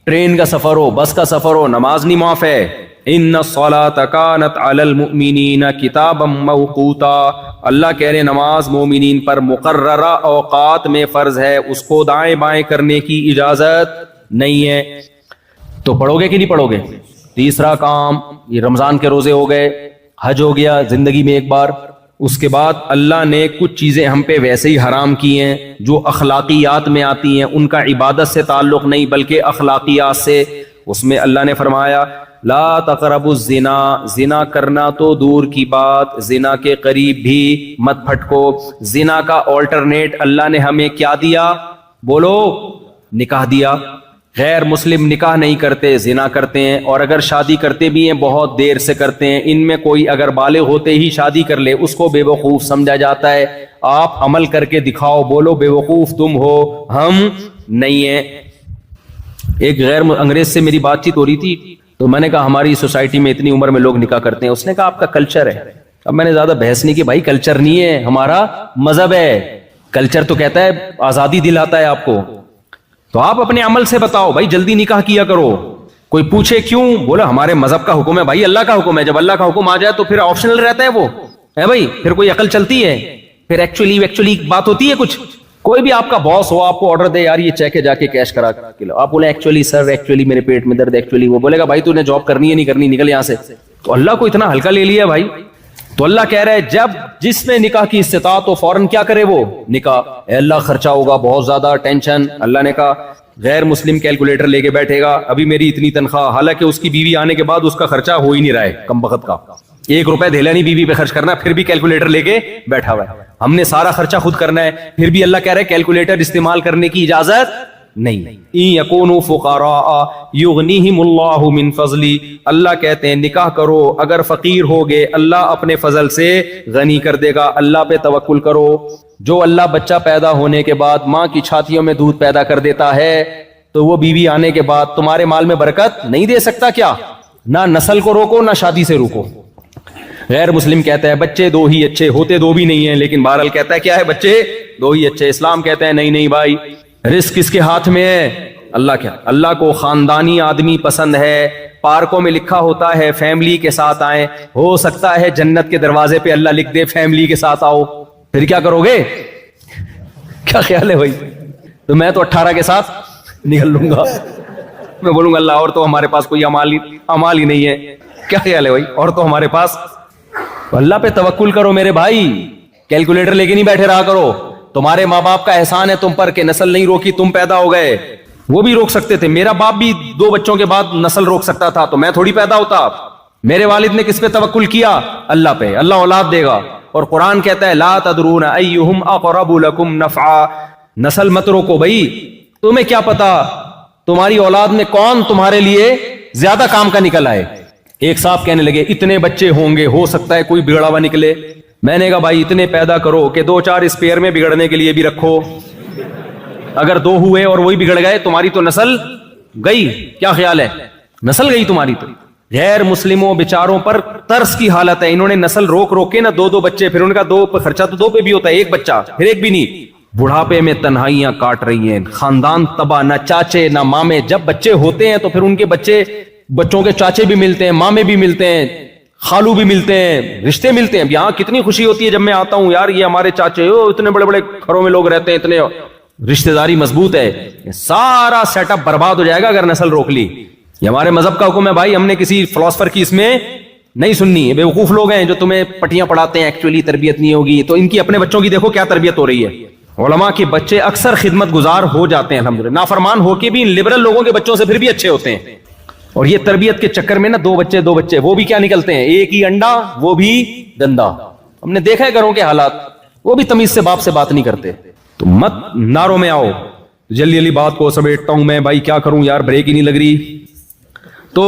ٹرین کا سفر ہو, بس کا سفر ہو, نماز نہیں معاف ہے. ان الصلاۃ کانت علی المؤمنین کتابا موقوتا, اللہ کہہ رہے نماز مومنین پر مقررہ اوقات میں فرض ہے, اس کو دائیں بائیں کرنے کی اجازت نہیں ہے. تو پڑھو گے کہ نہیں پڑھو گے؟ تیسرا کام, یہ رمضان کے روزے ہو گئے, حج ہو گیا زندگی میں ایک بار. اس کے بعد اللہ نے کچھ چیزیں ہم پہ ویسے ہی حرام کی ہیں جو اخلاقیات میں آتی ہیں, ان کا عبادت سے تعلق نہیں بلکہ اخلاقیات سے. اس میں اللہ نے فرمایا لا تقربوا الزنا, زنا کرنا تو دور کی بات, زنا کے قریب بھی مت پھٹکو. زنا کا آلٹرنیٹ اللہ نے ہمیں کیا دیا؟ بولو, نکاح دیا. غیر مسلم نکاح نہیں کرتے, زنا کرتے ہیں, اور اگر شادی کرتے بھی ہیں بہت دیر سے کرتے ہیں. ان میں کوئی اگر بالغ ہوتے ہی شادی کر لے اس کو بے وقوف سمجھا جاتا ہے. آپ عمل کر کے دکھاؤ, بولو بے وقوف تم ہو, ہم نہیں ہیں. ایک غیر انگریز سے میری بات چیت ہو رہی تھی, تو میں نے کہا ہماری سوسائٹی میں اتنی عمر میں لوگ نکاح کرتے ہیں. اس نے کہا آپ کا کلچر ہے. اب میں نے زیادہ بحث نہیں کی, بھائی کلچر نہیں ہے, ہمارا مذہب ہے. کلچر تو کہتا ہے آزادی دلاتا ہے آپ کو, تو آپ اپنے عمل سے بتاؤ بھائی جلدی نکاح کیا کرو. کوئی پوچھے کیوں, بولا ہمارے مذہب کا حکم ہے. بھائی اللہ کا حکم ہے, جب اللہ کا حکم آ جائے تو پھر آپشنل رہتا ہے وہ ہے بھائی, پھر کوئی عقل چلتی ہے, پھر ایکچولی بات ہوتی ہے کچھ. کوئی بھی آپ کا باس ہو, آپ کو آرڈر دے یار یہ چیک ہے جا کے کیش کرا کے لو, آپ بولے ایکچولی سر ایکچولی میرے پیٹ میں درد, ایکچولی وہ بولے گا بھائی تو نے جاب کرنی ہے نہیں کرنی, نکل یہاں سے. تو اللہ کو اتنا ہلکا لے لیا بھائی. تو اللہ کہہ رہا ہے جب جس میں نکاح کی استطاعت تو فوراً کیا کرے وہ نکاح. اے اللہ خرچہ ہوگا بہت زیادہ, ٹینشن. اللہ نے کہا غیر مسلم کیلکولیٹر لے کے بیٹھے گا, ابھی میری اتنی تنخواہ, حالانکہ اس کی بیوی آنے کے بعد اس کا خرچہ ہو ہی نہیں رہا ہے, کم بخت کا 1 روپے دھیلا نہیں بیوی پہ خرچ کرنا, پھر بھی کیلکولیٹر لے کے بیٹھا ہوا ہے. ہم نے سارا خرچہ خود کرنا ہے, پھر بھی اللہ کہہ رہا ہے کیلکولیٹر استعمال کرنے کی اجازت نہیں. یکونوا فقراء یغنیہم اللہ من فضلی, اللہ کہتے ہیں نکاح کرو, اگر فقیر ہوگے اللہ اپنے فضل سے غنی کر دے گا. اللہ پہ توکل کرو. جو اللہ بچہ پیدا ہونے کے بعد ماں کی چھاتیوں میں دودھ پیدا کر دیتا ہے, تو وہ بیوی آنے کے بعد تمہارے مال میں برکت نہیں دے سکتا کیا؟ نہ نسل کو روکو نہ شادی سے روکو. غیر مسلم کہتا ہے بچے دو ہی اچھے, ہوتے دو بھی نہیں ہیں, لیکن بہرحال کہتا ہے کیا ہے, بچے دو ہی اچھے. اسلام کہتا ہے نہیں نہیں بھائی, رزق کس کے ہاتھ میں ہے؟ اللہ کیا, اللہ کو خاندانی آدمی پسند ہے. پارکوں میں لکھا ہوتا ہے فیملی کے ساتھ آئیں, ہو سکتا ہے جنت کے دروازے پہ اللہ لکھ دے فیملی کے ساتھ آؤ, پھر کیا کرو گے؟ کیا خیال ہے بھائی؟ تو میں تو 18 کے ساتھ نکل لوں گا, میں بولوں گا اللہ اور تو ہمارے پاس کوئی امال ہی نہیں ہے. کیا خیال ہے بھائی؟ اور تو ہمارے پاس, اللہ پہ توکل کرو میرے بھائی, کیلکولیٹر لے کے نہیں بیٹھے رہا کرو. تمہارے ماں باپ کا احسان ہے تم پر کہ نسل نہیں روکی, تم پیدا ہو گئے. وہ بھی روک سکتے تھے, میرا باپ بھی 2 بچوں کے بعد نسل روک سکتا تھا, تو میں تھوڑی پیدا ہوتا. میرے والد نے کس پہ توکل کیا؟ اللہ پہ. اللہ اولاد دے گا. اور قرآن کہتا ہے لا تدرون ایہم اقرب لکم نفعا, نسل مت روکو بھائی, تمہیں کیا پتا تمہاری اولاد میں کون تمہارے لیے زیادہ کام کا نکل آئے. ایک صاحب کہنے لگے اتنے بچے ہوں گے, ہو سکتا ہے کوئی بگڑا ہوا نکلے. میں نے کہا بھائی اتنے پیدا کرو کہ 2-4 اسپیئر میں بگڑنے کے لیے بھی رکھو. اگر 2 ہوئے اور وہی بگڑ گئے تمہاری تو نسل گئی. کیا خیال ہے؟ نسل گئی تمہاری. تو غیر مسلموں بیچاروں پر ترس کی حالت ہے, انہوں نے نسل روک کے نا 2 بچے, پھر ان کا 2 پہ خرچہ تو 2 پہ بھی ہوتا ہے, 1 بچہ پھر 1 بھی نہیں. بڑھاپے میں تنہائیاں کاٹ رہی ہیں, خاندان تباہ, نہ چاچے نہ مامے. جب بچے ہوتے ہیں تو پھر ان کے بچوں کے چاچے بھی ملتے ہیں, مامے بھی ملتے ہیں, خالو بھی ملتے ہیں, رشتے ملتے ہیں. یہاں کتنی خوشی ہوتی ہے جب میں آتا ہوں, یار یہ ہمارے چاچے, اتنے بڑے بڑے گھروں میں لوگ رہتے ہیں, اتنے رشتے داری مضبوط ہے. سارا سیٹ اپ برباد ہو جائے گا اگر نسل روک لی. یہ ہمارے مذہب کا حکم ہے بھائی, ہم نے کسی فلاسفر کی اس میں نہیں سننی ہے. بیوقوف لوگ ہیں جو تمہیں پٹیاں پڑھاتے ہیں, ایکچولی تربیت نہیں ہوگی, تو ان کی اپنے بچوں کی دیکھو کیا تربیت ہو رہی ہے. علماء کے بچے اکثر خدمت گزار ہو جاتے ہیں الحمدللہ, نافرمان ہو کے بھی ان لبرل لوگوں کے بچوں سے پھر بھی اچھے ہوتے ہیں. اور یہ تربیت کے چکر میں نا 2 بچے وہ بھی کیا نکلتے ہیں, ایک ہی انڈا وہ بھی دندا. ہم نے دیکھا ہے گھروں کے حالات, وہ بھی تمیز سے باپ سے بات نہیں کرتے. تو مت ناروں میں آؤ, جلدی بات کو سمیٹتا ہوں میں, بھائی کیا کروں یار, بریک ہی نہیں لگ رہی. تو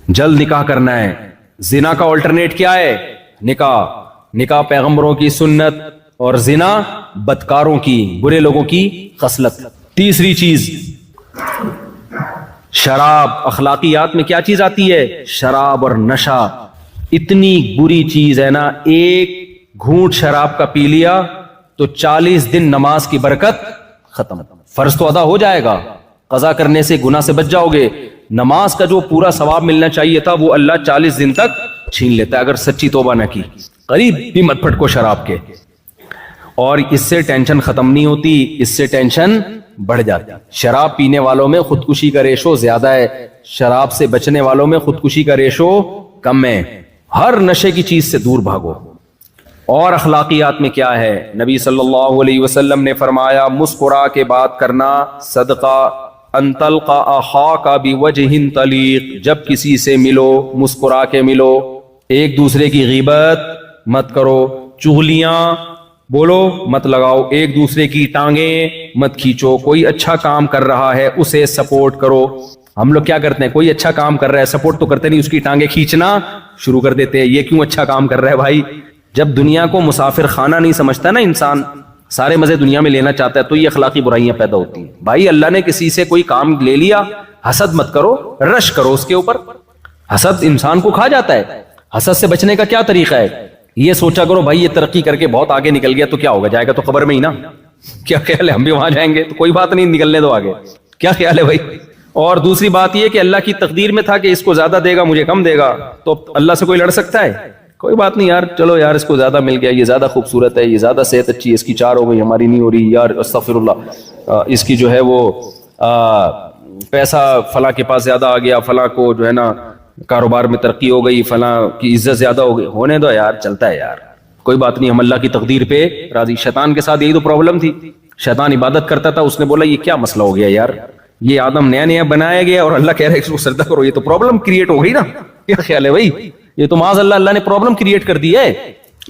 جلد نکاح کرنا ہے. زنا کا آلٹرنیٹ کیا ہے؟ نکاح پیغمبروں کی سنت, اور زنا بدکاروں کی, برے لوگوں کی خصلت. تیسری چیز شراب. اخلاقیات میں کیا چیز آتی ہے؟ شراب اور نشہ. اتنی بری چیز ہے نا, ایک گھونٹ شراب کا پی لیا تو 40 دن نماز کی برکت ختم. فرض تو ادا ہو جائے گا, قضا کرنے سے گناہ سے بچ جاؤ گے. نماز کا جو پورا ثواب ملنا چاہیے تھا وہ اللہ 40 دن تک چھین لیتا ہے اگر سچی توبہ نہ کی. قریب بھی مت پھٹکو شراب کے. اور اس سے ٹینشن ختم نہیں ہوتی, اس سے ٹینشن بڑھ جاتی. شراب پینے والوں میں خودکشی کا ریشو زیادہ ہے, شراب سے بچنے والوں میں خودکشی کا ریشو کم ہے. ہر نشے کی چیز سے دور بھاگو. اور اخلاقیات میں کیا ہے؟ نبی صلی اللہ علیہ وسلم نے فرمایا مسکرا کے بات کرنا صدقہ. ان تلقى اخاك بوجه طليق, جب کسی سے ملو مسکرا کے ملو. ایک دوسرے کی غیبت مت کرو, چغلیاں بولو مت لگاؤ, ایک دوسرے کی ٹانگیں مت کھینچو. کوئی اچھا کام کر رہا ہے اسے سپورٹ کرو. ہم لوگ کیا کرتے ہیں, کوئی اچھا کام کر رہا ہے سپورٹ تو کرتے نہیں, اس کی ٹانگیں کھینچنا شروع کر دیتے ہیں. یہ کیوں اچھا کام کر رہا ہے بھائی؟ جب دنیا کو مسافر خانہ نہیں سمجھتا نا انسان, سارے مزے دنیا میں لینا چاہتا ہے, تو یہ اخلاقی برائیاں پیدا ہوتی ہیں. بھائی اللہ نے کسی سے کوئی کام لے لیا, حسد مت کرو, رش کرو اس کے اوپر. حسد انسان کو کھا جاتا ہے. حسد سے بچنے کا کیا طریقہ ہے؟ یہ سوچا کرو بھائی یہ ترقی کر کے بہت آگے نکل گیا تو کیا ہوگا, جائے گا تو قبر میں ہی نا. کیا خیال ہے, ہم بھی وہاں جائیں گے تو کوئی بات نہیں, نکلنے دو آگے. کیا خیال ہے بھائی؟ اور دوسری بات یہ کہ اللہ کی تقدیر میں تھا کہ اس کو زیادہ دے گا مجھے کم دے گا, تو اللہ سے کوئی لڑ سکتا ہے؟ کوئی بات نہیں یار, چلو یار اس کو زیادہ مل گیا, یہ زیادہ خوبصورت ہے, یہ زیادہ صحت اچھی ہے, اس کی 4 ہو گئی ہماری نہیں ہو رہی, یار استغفر اللہ, اس کی جو ہے وہ پیسہ فلاں کے پاس زیادہ آ گیا, فلاں کو جو ہے نا کاروبار میں ترقی ہو گئی, فلاں کی عزت زیادہ ہو گئی. ہونے دو یار, چلتا ہے یار, کوئی بات نہیں, ہم اللہ کی تقدیر پہ راضی. شیطان کے ساتھ یہی تو پرابلم تھی. شیطان عبادت کرتا تھا, اس نے بولا یہ کیا مسئلہ ہو گیا یار, یہ آدم نیا بنایا گیا اور اللہ کہہ رہا ہے اس کو سجدہ کرو, یہ تو پرابلم کریٹ ہو گئی نا. کیا خیال ہے بھائی؟ یہ تو معاذ اللہ نے پرابلم کریٹ کر دی ہے.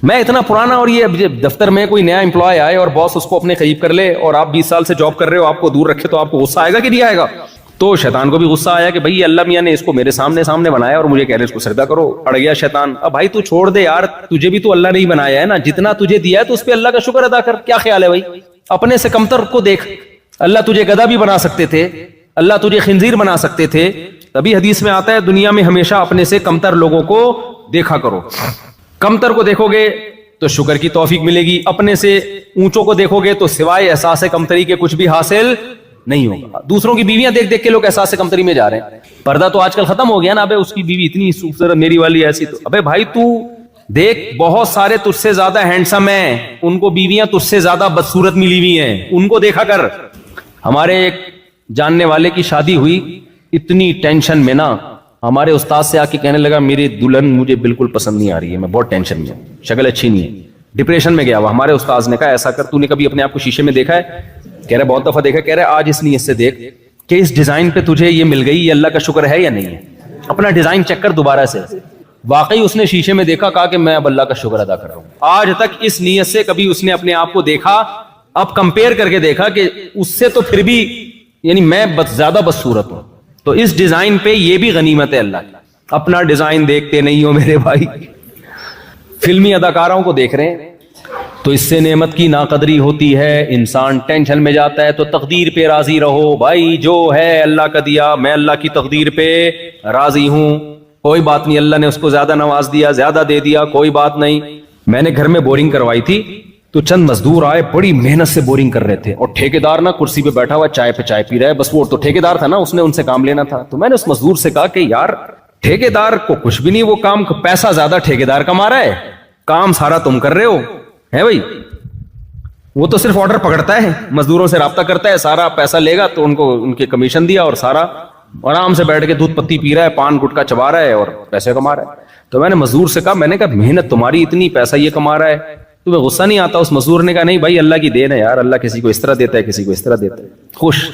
میں اتنا پرانا, اور یہ دفتر میں کوئی نیا امپلائی آئے اور باس اس کو اپنے قریب کر لے, اور آپ 20 سال سے جاب کر رہے ہو, آپ کو دور رکھے, تو آپ کو غصہ آئے گا کہ نہیں آئے گا؟ تو شیطان کو بھی غصہ آیا کہ بھائی اللہ میاں نے اس کو میرے سامنے بنایا اور مجھے کہہ رہے اس کو سجدہ کرو. اڑ گیا شیطان. اب بھائی تو چھوڑ دے یار, تجھے بھی تو اللہ نے ہی بنایا ہے نا, جتنا تجھے دیا ہے تو اس پہ اللہ کا شکر ادا کر. کیا خیال ہے بھائی؟ اپنے سے کمتر کو دیکھ. اللہ تجھے گدھا بھی بنا سکتے تھے, اللہ تجھے خنزیر بنا سکتے تھے. تبھی حدیث میں آتا ہے دنیا میں ہمیشہ اپنے سے کمتر لوگوں کو دیکھا کرو. کمتر کو دیکھو گے تو شکر کی توفیق ملے گی, اپنے سے اونچوں کو دیکھو گے تو سوائے احساس کمتری کے کچھ بھی حاصل نہیں ہوگا. دوسروں کی بیویاں دیکھ دیکھ کے لوگ احساس کمتری میں جا رہے ہیں. پردہ تو آج کل ختم ہو گیا نا, ابے اس کی بیوی اتنی خوبصورت, میری والی ایسی. تو ابے بھائی تو دیکھ, بہت سارے تجھ سے زیادہ ہینڈسم ہیں, ان کو بیویاں تجھ سے زیادہ بدصورت ملی ہوئی ہیں, ان کو دیکھا کر. ہمارے ایک جاننے والے کی شادی ہوئی, اتنی ٹینشن میں نا, ہمارے استاد سے آ کے کہنے لگا میری دلہن مجھے بالکل پسند نہیں آ رہی ہے, میں بہت ٹینشن میں ہوں, شکل اچھی نہیں ہے, ڈپریشن میں گیا ہوا. ہمارے استاد نے کہا ایسا کر, تو نے کبھی اپنے آپ کو شیشے میں دیکھا ہے؟ کہہ رہے بہت دفعہ دیکھا. کہہ رہے آج اس نیت سے دیکھ کہ اس ڈیزائن پہ تجھے یہ مل گئی, یہ اللہ کا شکر ہے یا نہیں ہے. اپنا ڈیزائن چیک کر دوبارہ سے. واقعی اس نے شیشے میں دیکھا, کہا کہ میں اب اللہ کا شکر ادا کر رہا ہوں. آج تک اس نیت سے کبھی اس نے اپنے آپ کو دیکھا, اب کمپیئر کر کے دیکھا کہ اس سے تو پھر بھی یعنی میں زیادہ بدصورت ہوں. تو اس ڈیزائن پہ یہ بھی غنیمت ہے اللہ کی. اپنا ڈیزائن دیکھتے نہیں ہو میرے بھائی, فلمی اداکاروں کو دیکھ رہے ہیں, تو اس سے نعمت کی ناقدری ہوتی ہے, انسان ٹینشن میں جاتا ہے. تو تقدیر پہ راضی رہو بھائی, جو ہے اللہ کا دیا, میں اللہ کی تقدیر پہ راضی ہوں, کوئی بات نہیں. اللہ نے اس کو زیادہ نواز دیا, زیادہ دے دیا, کوئی بات نہیں. میں نے گھر میں بورنگ کروائی تھی, تو چند مزدور آئے, بڑی محنت سے بورنگ کر رہے تھے, اور ٹھیکیدار نا کرسی پہ بیٹھا ہوا چائے پہ چائے پی رہا ہے. بس وہ تو ٹھیکیدار تھا نا, اس نے ان سے کام لینا تھا. تو میں نے اس مزدور سے کہا کہ یار ٹھیکیدار کو کچھ بھی نہیں, وہ کام پیسہ زیادہ ٹھیکیدار کما رہا ہے, کام سارا تم کر رہے ہو ہے بھائی. وہ تو صرف آرڈر پکڑتا ہے, مزدوروں سے رابطہ کرتا ہے, سارا پیسہ لے گا تو ان کو ان کے کمیشن دیا, اور سارا آرام سے بیٹھ کے دودھ پتی پی رہا ہے, پان گٹکا چبا رہا ہے اور پیسے کما رہا ہے. تو میں نے مزدور سے کہا, میں نے کہا محنت تمہاری اتنی, پیسہ یہ کما رہا ہے, تمہیں غصہ نہیں آتا؟ اس مزدور نے کہا نہیں بھائی اللہ کی دین ہے یار, اللہ کسی کو اس طرح دیتا ہے, کسی کو اس طرح دیتا ہے. خوش.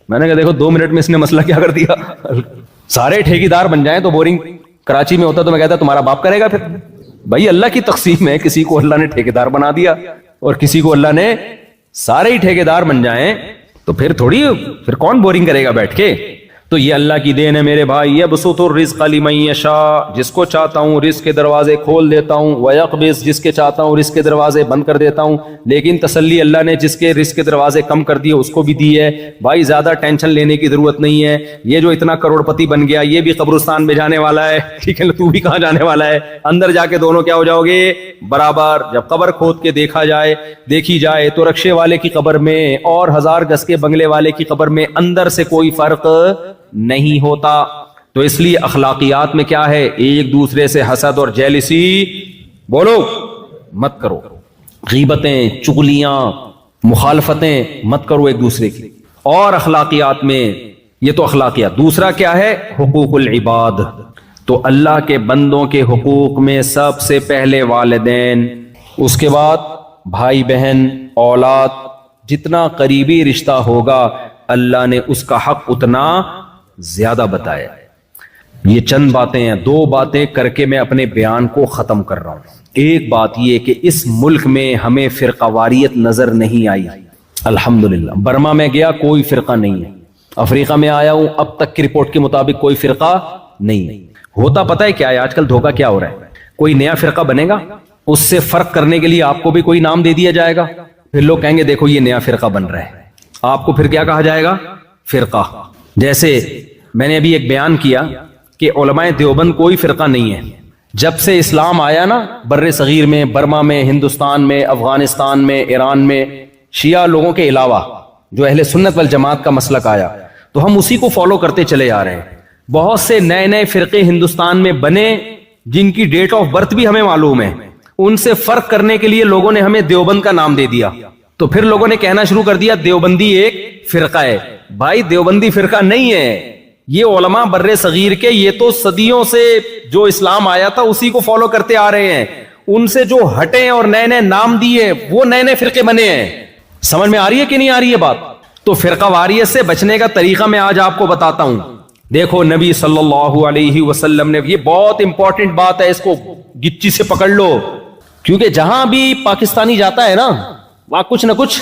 میں نے کہا دیکھو 2 منٹ میں اس نے مسئلہ کیا کر دیا. سارے ٹھیکیدار بن جائیں تو بورنگ کراچی میں ہوتا تو میں کہتا تمہارا باپ کرے گا. پھر بھائی اللہ کی تقسیم ہے, کسی کو اللہ نے ٹھیکیدار بنا دیا اور کسی کو اللہ نے سارے ہی ٹھیکیدار بن جائیں, تو پھر تھوڑی, پھر کون بورنگ کرے گا بیٹھ کے. تو یہ اللہ کی دین ہے میرے بھائی. یبسط الرزق لمن یشاء, جس کو چاہتا ہوں رزق کے دروازے کھول دیتا ہوں, ویقبض, جس کے چاہتا ہوں رزق کے دروازے بند کر دیتا ہوں. لیکن تسلی اللہ نے جس کے رزق کے دروازے کم کر دیے اس کو بھی دی ہے. بھائی زیادہ ٹینشن لینے کی ضرورت نہیں ہے. یہ جو اتنا کروڑ پتی بن گیا یہ بھی قبرستان میں جانے والا ہے, ٹھیک ہے, تو بھی کہاں جانے والا ہے, اندر جا کے دونوں کیا ہو جاؤ گے, برابر. جب قبر کھود کے دیکھی جائے تو رکشے والے کی قبر میں اور 1000 گز کے بنگلے والے کی قبر میں اندر سے کوئی فرق نہیں ہوتا. تو اس لیے اخلاقیات میں کیا ہے, ایک دوسرے سے حسد اور جیلسی بولو مت کرو, غیبتیں, چغلیاں, مخالفتیں مت کرو ایک دوسرے کی. اور اخلاقیات میں یہ تو اخلاقیات. دوسرا کیا ہے, حقوق العباد. تو اللہ کے بندوں کے حقوق میں سب سے پہلے والدین, اس کے بعد بھائی بہن, اولاد, جتنا قریبی رشتہ ہوگا اللہ نے اس کا حق اتنا زیادہ بتایا. یہ چند باتیں ہیں, 2 باتیں کر کے میں اپنے بیان کو ختم کر رہا ہوں. ایک بات یہ کہ اس ملک میں ہمیں فرقہ واریت نظر نہیں آئی, الحمدللہ. برما میں گیا کوئی فرقہ نہیں ہے, افریقہ میں آیا ہوں اب تک کی رپورٹ کے مطابق کوئی فرقہ نہیں ہے. ہوتا پتہ ہے کیا ہے آج کل دھوکہ کیا ہو رہا ہے, کوئی نیا فرقہ بنے گا, اس سے فرق کرنے کے لیے آپ کو بھی کوئی نام دے دیا جائے گا, پھر لوگ کہیں گے دیکھو یہ نیا فرقہ بن رہا ہے, آپ کو پھر کیا کہا جائے گا, فرقہ. جیسے میں نے ابھی ایک بیان کیا کہ علماء دیوبند کوئی فرقہ نہیں ہے. جب سے اسلام آیا نا بر صغیر میں, برما میں, ہندوستان میں, افغانستان میں, ایران میں, شیعہ لوگوں کے علاوہ جو اہل سنت والجماعت کا مسلک آیا تو ہم اسی کو فالو کرتے چلے جا رہے ہیں. بہت سے نئے فرقے ہندوستان میں بنے جن کی ڈیٹ آف برتھ بھی ہمیں معلوم ہے, ان سے فرق کرنے کے لیے لوگوں نے ہمیں دیوبند کا نام دے دیا. تو پھر لوگوں نے کہنا شروع کر دیا دیوبندی ایک فرقہ ہے. بھائی دیوبندی فرقہ نہیں ہے, یہ علماء بر صغیر کے, یہ تو صدیوں سے جو اسلام آیا تھا اسی کو فالو کرتے آ رہے ہیں. ان سے جو ہٹے اور نئے نام دیے وہ نئے فرقے بنے ہیں. سمجھ میں آ رہی ہے کہ نہیں آ رہی ہے بات؟ تو فرقہ واریت سے بچنے کا طریقہ میں آج آپ کو بتاتا ہوں. دیکھو نبی صلی اللہ علیہ وسلم نے, یہ بہت امپورٹنٹ بات ہے, اس کو گچی سے پکڑ لو. کیونکہ جہاں بھی پاکستانی جاتا ہے نا وہاں کچھ نہ کچھ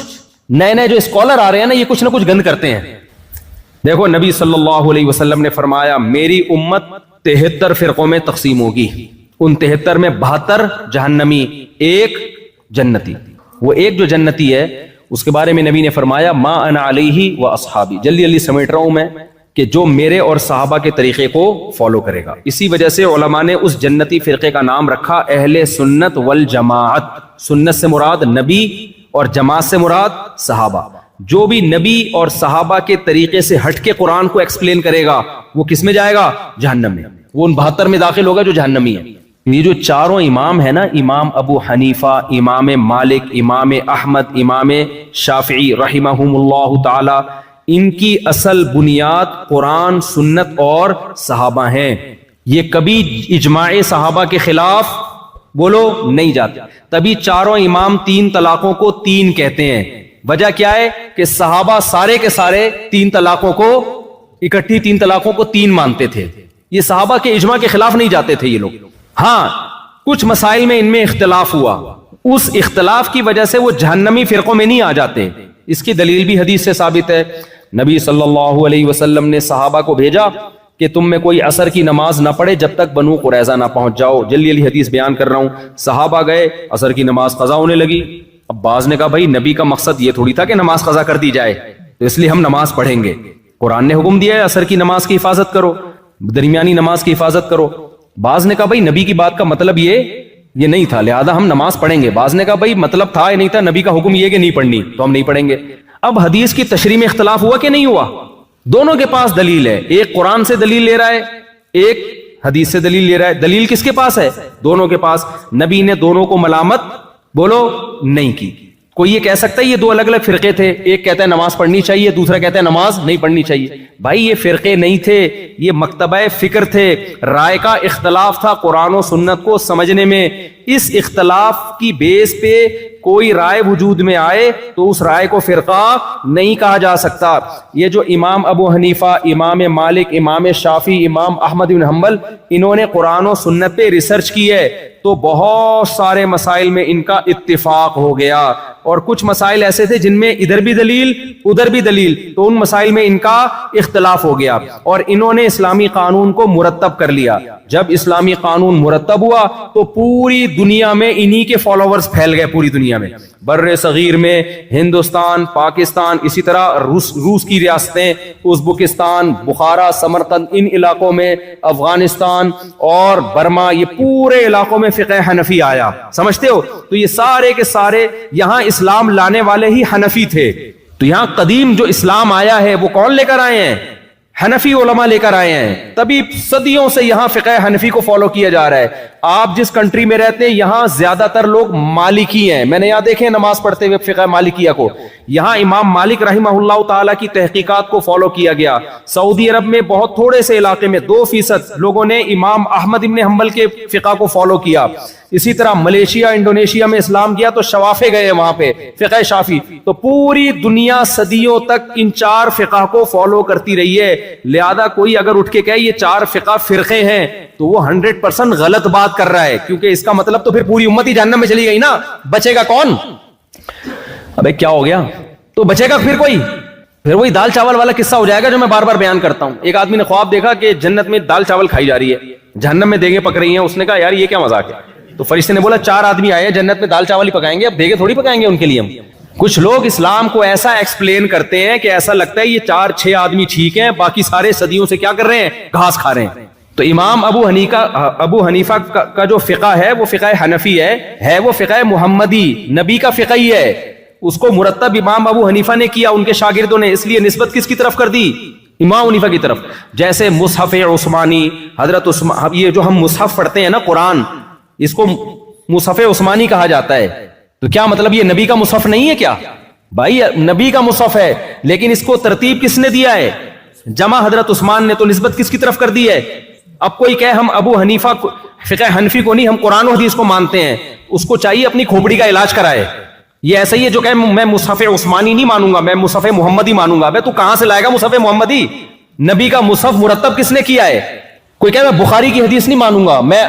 نئے نئے جو اسکالر آ رہے ہیں نا یہ کچھ نہ کچھ گند کرتے ہیں. دیکھو نبی صلی اللہ علیہ وسلم نے فرمایا میری امت 73 فرقوں میں تقسیم ہوگی, ان 73 میں 72 جہنمی, ایک جنتی. وہ ایک جو جنتی ہے اس کے بارے میں نبی نے فرمایا ما انا علیہ و اصحابی, جلدی جلدی سمیٹ رہا ہوں میں, کہ جو میرے اور صحابہ کے طریقے کو فالو کرے گا. اسی وجہ سے علماء نے اس جنتی فرقے کا نام رکھا اہل سنت والجماعت. سنت سے مراد نبی اور جماعت سے مراد صحابہ. جو بھی نبی اور صحابہ کے طریقے سے ہٹ کے قرآن کو ایکسپلین کرے گا وہ کس میں جائے گا؟ جہنم میں. وہ ان 72 میں داخل ہوگا جو جہنمی ہے. یہ جو چاروں امام ہے نا, امام ابو حنیفہ, امام مالک, امام احمد, امام شافعی رحمہم اللہ تعالی, ان کی اصل بنیاد قرآن, سنت اور صحابہ ہیں. یہ کبھی اجماع صحابہ کے خلاف بولو نہیں جاتے. تبھی چاروں امام 3 طلاقوں کو 3 کہتے ہیں. وجہ کیا ہے کہ صحابہ سارے کے سارے 3 طلاقوں کو اکٹھی 3 طلاقوں کو 3 مانتے تھے. یہ صحابہ کے اجماع کے خلاف نہیں جاتے تھے یہ لوگ. ہاں کچھ مسائل میں ان میں اختلاف ہوا, اس اختلاف کی وجہ سے وہ جہنمی فرقوں میں نہیں آ جاتے. اس کی دلیل بھی حدیث سے ثابت ہے. نبی صلی اللہ علیہ وسلم نے صحابہ کو بھیجا کہ تم میں کوئی عصر کی نماز نہ پڑھے جب تک بنو قریظہ نہ پہنچ جاؤ. جلدی جلدی حدیث بیان کر رہا ہوں. صحابہ گئے, عصر کی نماز قضا ہونے لگی. اب بعض نے کہا بھائی نبی کا مقصد یہ تھوڑی تھا کہ نماز قضا کر دی جائے, تو اس لیے ہم نماز پڑھیں گے. قرآن نے حکم دیا ہے عصر کی نماز کی حفاظت کرو, درمیانی نماز کی حفاظت کرو. بعض نے کہا بھائی نبی کی بات کا مطلب یہ نہیں تھا لہذا ہم نماز پڑھیں گے. بعض نے کہا بھائی مطلب تھا یا نہیں تھا, نبی کا حکم یہ کہ نہیں پڑھنی تو ہم نہیں پڑھیں گے. اب حدیث کی تشریح میں اختلاف ہوا کہ نہیں ہوا؟ دونوں کے پاس دلیل ہے. ایک قرآن سے دلیل لے رہا ہے, ایک حدیث سے دلیل لے رہا ہے. دلیل کس کے پاس ہے؟ دونوں کے پاس. نبی نے دونوں کو ملامت بولو نہیں کی. کوئی یہ کہہ سکتا ہے یہ 2 الگ الگ فرقے تھے, ایک کہتا ہے نماز پڑھنی چاہیے, دوسرا کہتا ہے نماز نہیں پڑھنی چاہیے. بھائی یہ فرقے نہیں تھے, یہ مکتبہ فکر تھے. رائے کا اختلاف تھا قرآن و سنت کو سمجھنے میں. اس اختلاف کی بیس پہ کوئی رائے وجود میں آئے تو اس رائے کو فرقہ نہیں کہا جا سکتا. یہ جو امام ابو حنیفہ, امام مالک, امام شافعی, امام احمد بن حنبل, انہوں نے قرآن و سنت پہ ریسرچ کی ہے تو بہت سارے مسائل میں ان کا اتفاق ہو گیا. اور کچھ مسائل ایسے تھے جن میں ادھر بھی دلیل ادھر بھی دلیل, تو ان مسائل میں ان کا اختلاف ہو گیا اور انہوں نے اسلامی قانون کو مرتب کر لیا. جب اسلامی قانون مرتب ہوا تو پوری دنیا میں انہی کے فالوورز پھیل گئے. پوری دنیا میں, بر صغیر میں, ہندوستان, پاکستان, اسی طرح روس کی ریاستیں, ازبکستان, بخارا, سمرقند, ان علاقوں میں, افغانستان اور برما, یہ پورے علاقوں میں فقہ حنفی آیا. سمجھتے ہو؟ تو یہ سارے کے سارے یہاں اسلام لانے والے ہی حنفی تھے. تو یہاں قدیم جو اسلام آیا ہے وہ کون لے کر آئے ہیں؟ حنفی علماء لے کر آئے ہیں. تبھی صدیوں سے یہاں فقہ حنفی کو فالو کیا جا رہا ہے. آپ جس کنٹری میں رہتے ہیں یہاں زیادہ تر لوگ مالکی ہیں. میں نے یہاں دیکھے نماز پڑھتے ہوئے فقہ مالکیہ کو. یہاں امام مالک رحمہ اللہ تعالیٰ کی تحقیقات کو فالو کیا گیا. سعودی عرب میں بہت تھوڑے سے علاقے میں 2% لوگوں نے امام احمد ابن حنبل کے فقہ کو فالو کیا. اسی طرح ملیشیا, انڈونیشیا میں اسلام کیا تو شوافے گئے وہاں پہ, فقہ شافی. تو پوری دنیا صدیوں تک ان 4 فقہ کو فالو کرتی رہی ہے. لہذا کوئی اگر اٹھ کے کہے یہ 4 فقہ فرقے ہیں تو وہ 100% غلط بات کر رہا ہے, کیونکہ اس کا مطلب تو پھر پوری امت ہی جہنم میں چلی گئی نا. بچے گا کون؟ ابے کیا ہو گیا؟ تو بچے گا پھر کوئی؟ پھر وہی دال چاول والا قصہ ہو جائے گا جو میں بار بار بیان کرتا ہوں. ایک آدمی نے خواب دیکھا کہ جنت میں دال چاول کھائی جا رہی ہے, جہنم میں دیگیں پک رہی ہیں. اس نے کہا یار یہ کیا مذاق ہے؟ تو فرشتے نے بولا 4 آدمی آئے ہیں جنت میں دال چاول ہی پکائیں گے, اب دیگیں تھوڑی پکائیں گے ان کے لیے ہم. کچھ لوگ اسلام کو ایسا ایکسپلین کرتے ہیں کہ ایسا لگتا ہے یہ 4-6 آدمی ٹھیک ہیں, باقی سارے صدیوں سے کیا کر رہے ہیں؟ گھاس کھا رہے ہیں. تو امام ابو حنیفہ کا جو فقہ ہے وہ فقہ حنفی ہے وہ فقہ محمدی, نبی کا فقہ ہی ہے. اس کو مرتب امام ابو حنیفہ نے کیا, ان کے شاگردوں نے, اس لیے نسبت کس کی طرف کر دی؟ امام حنیفہ کی طرف. جیسے مصحف عثمانی, حضرت عثمان, یہ جو ہم مصحف پڑھتے ہیں نا قرآن, اس کو مصحف عثمانی کہا جاتا ہے. تو کیا مطلب یہ نبی کا مصحف نہیں ہے کیا؟ بھائی نبی کا مصحف ہے, لیکن اس کو ترتیب کس نے دیا ہے؟ جمع حضرت عثمان نے. تو نسبت کس کی طرف کر دی ہے؟ اب کوئی کہے ہم ابو حنیفہ فقہ حنفی کو نہیں, ہم قرآن و حدیث کو مانتے ہیں, اس کو چاہیے اپنی کھوپڑی کا علاج کرائے. یہ ایسا ہی ہے جو کہ میں مصحف عثمانی نہیں مانوں گا, میں مصحف محمدی مانوں گا. تو کہاں سے لائے گا مصحف محمدی؟ نبی کا مصحف مرتب کس نے کیا ہے؟ کوئی کہے میں بخاری کی حدیث نہیں مانوں گا, میں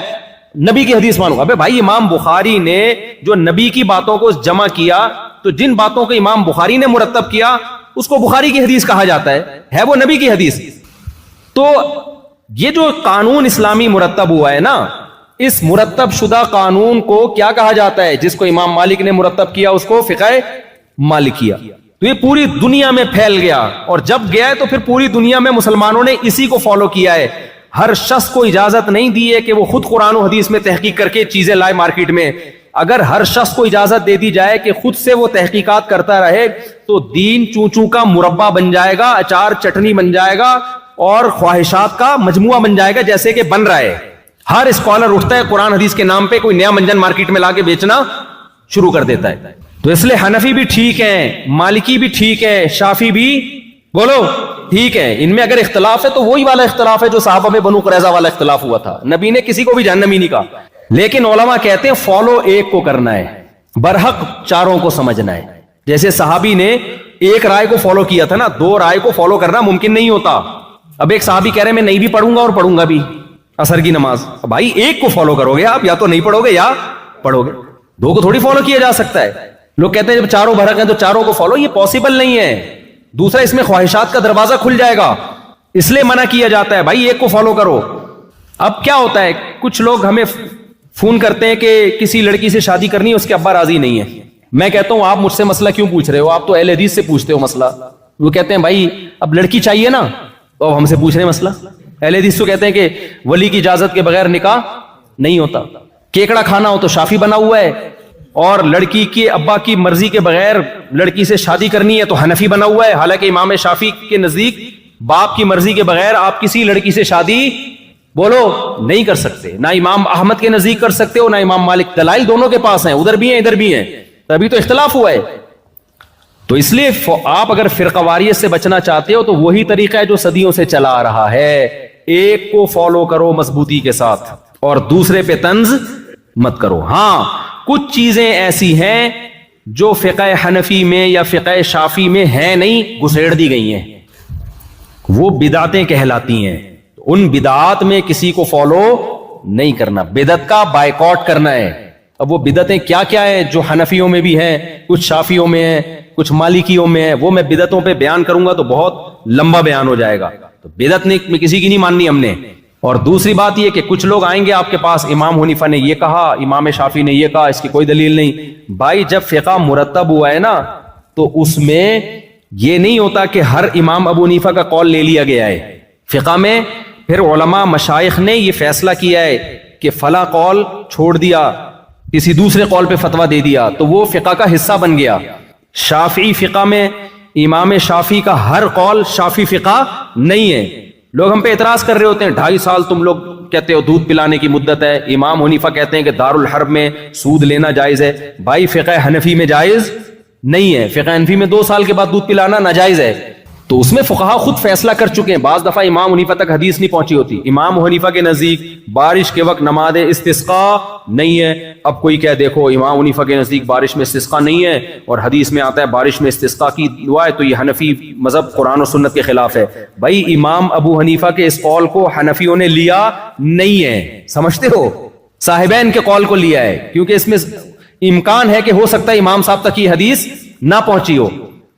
نبی کی حدیث مانوں گا. ابے بھائی امام بخاری نے جو نبی کی باتوں کو جمع کیا تو جن باتوں کو امام بخاری نے مرتب کیا اس کو بخاری کی حدیث کہا جاتا ہے وہ نبی کی حدیث. تو یہ جو قانون اسلامی مرتب ہوا ہے نا, اس مرتب شدہ قانون کو کیا کہا جاتا ہے؟ جس کو امام مالک نے مرتب کیا اس کو فقہ مالکیہ. تو یہ پوری دنیا میں پھیل گیا, اور جب گیا ہے تو پھر پوری دنیا میں مسلمانوں نے اسی کو فالو کیا ہے. ہر شخص کو اجازت نہیں دی ہے کہ وہ خود قرآن و حدیث میں تحقیق کر کے چیزیں لائے مارکیٹ میں. اگر ہر شخص کو اجازت دے دی جائے کہ خود سے وہ تحقیقات کرتا رہے تو دین چوں چوں کا مربع بن جائے گا, اچار چٹنی بن جائے گا, اور خواہشات کا مجموعہ بن جائے گا جیسے کہ بن رہا ہے. ہر اسکالر اٹھتا ہے قرآن حدیث کے نام پہ کوئی نیا منجن مارکیٹ میں لا کے بیچنا شروع کر دیتا ہے. تو اس لیے حنفی بھی ٹھیک ہے, مالکی بھی ٹھیک ہے, شافی بھی بولو ٹھیک ہے. ان میں اگر اختلاف ہے تو وہی والا اختلاف ہے جو صحابہ میں بنو قریظہ والا اختلاف ہوا تھا. نبی نے کسی کو بھی جہنمی نہیں کہا, لیکن علماء کہتے ہیں فالو ایک کو کرنا ہے, برحق چاروں کو سمجھنا ہے. جیسے صحابی نے ایک رائے کو فالو کیا تھا نا, دو رائے کو فالو کرنا ممکن نہیں ہوتا. اب ایک صحابی کہہ رہے میں نہیں بھی پڑھوں گا اور پڑھوں گا بھی عصر کی نماز. بھائی ایک کو فالو کرو گے آپ, یا تو نہیں پڑھو گے یا پڑھو گے, دو کو تھوڑی فالو کیا جا سکتا ہے. لوگ کہتے ہیں جب چاروں برحق ہیں تو چاروں کو فالو, یہ پاسبل نہیں ہے. دوسرا اس میں خواہشات کا دروازہ کھل جائے گا, اس لیے منع کیا جاتا ہے بھائی ایک کو فالو کرو. اب کیا ہوتا ہے, کچھ لوگ ہمیں فون کرتے ہیں کہ کسی لڑکی سے شادی کرنی ہے, اس کے ابا راضی نہیں ہے. میں کہتا ہوں آپ مجھ سے مسئلہ کیوں پوچھ رہے ہو, آپ تو اہل حدیث سے پوچھتے ہو مسئلہ. وہ کہتے ہیں بھائی اب لڑکی چاہیے نا, تو اب ہم سے پوچھ رہے ہیں مسئلہ. اہل حدیث تو کہتے ہیں کہ ولی کی اجازت کے بغیر نکاح نہیں ہوتا. کیکڑا کھانا ہو تو شافی بنا ہوا ہے, اور لڑکی کے ابا کی مرضی کے بغیر لڑکی سے شادی کرنی ہے تو حنفی بنا ہوا ہے. حالانکہ امام شافی کے نزدیک باپ کی مرضی کے بغیر آپ کسی لڑکی سے شادی بولو نہیں کر سکتے. نہ امام احمد کے نزدیک کر سکتے ہو, نہ امام مالک. دلائل دونوں کے پاس ہیں, ادھر بھی ہیں ادھر بھی ہیں, تبھی تو اختلاف ہوا ہے. تو اس لیے آپ اگر فرقہ واریت سے بچنا چاہتے ہو تو وہی طریقہ ہے جو صدیوں سے چلا آ رہا ہے. ایک کو فالو کرو مضبوطی کے ساتھ اور دوسرے پہ طنز مت کرو. ہاں کچھ چیزیں ایسی ہیں جو فقہ حنفی میں یا فقہ شافی میں ہیں نہیں, گھسیڑ دی گئی ہیں, وہ بدعتیں کہلاتی ہیں. ان بدعات میں کسی کو فالو نہیں کرنا, بدعت کا بائیکاٹ کرنا ہے. اب وہ بدعتیں کیا کیا ہیں جو حنفیوں میں بھی ہیں, کچھ شافیوں میں ہیں, کچھ مالکیوں میں ہیں, وہ میں بدعتوں پہ بیان کروں گا تو بہت لمبا بیان ہو جائے گا. تو بدعت میں کسی کی نہیں ماننی ہم نے. اور دوسری بات یہ کہ کچھ لوگ آئیں گے آپ کے پاس, امام حنیفہ نے یہ کہا, امام شافی نے یہ کہا, اس کی کوئی دلیل نہیں. بھائی جب فقہ مرتب ہوا ہے نا تو اس میں یہ نہیں ہوتا کہ ہر امام ابو حنیفہ کا قول لے لیا گیا ہے. فقہ میں پھر علماء مشائخ نے یہ فیصلہ کیا ہے کہ فلاں قول چھوڑ دیا, کسی دوسرے قول پہ فتویٰ دے دیا تو وہ فقہ کا حصہ بن گیا. شافعی فقہ میں امام شافی کا ہر قول شافی فقہ نہیں ہے. لوگ ہم پہ اعتراض کر رہے ہوتے ہیں 2.5 سال تم لوگ کہتے ہو دودھ پلانے کی مدت ہے. امام حنیفہ کہتے ہیں کہ دارالحرب میں سود لینا جائز ہے. بھائی فقہ حنفی میں جائز نہیں ہے, فقہ حنفی میں 2 سال کے بعد دودھ پلانا ناجائز ہے. تو اس میں فقہا خود فیصلہ کر چکے ہیں. بعض دفعہ امام حنیفہ تک حدیث نہیں پہنچی ہوتی. امام حنیفہ کے نزدیک بارش کے وقت نماز استسقاء نہیں ہے. اب کوئی کہہ دیکھو امام حنیفہ کے نزدیک بارش میں استسقاء نہیں ہے اور حدیث میں آتا ہے بارش میں استسقاء کی دعا ہے, تو یہ حنفی مذہب قرآن و سنت کے خلاف ہے. بھائی امام ابو حنیفہ کے اس قول کو حنفیوں نے لیا نہیں ہے, سمجھتے ہو, صاحبین کے قول کو لیا ہے, کیونکہ اس میں امکان ہے کہ ہو سکتا ہے امام صاحب تک یہ حدیث نہ پہنچی ہو.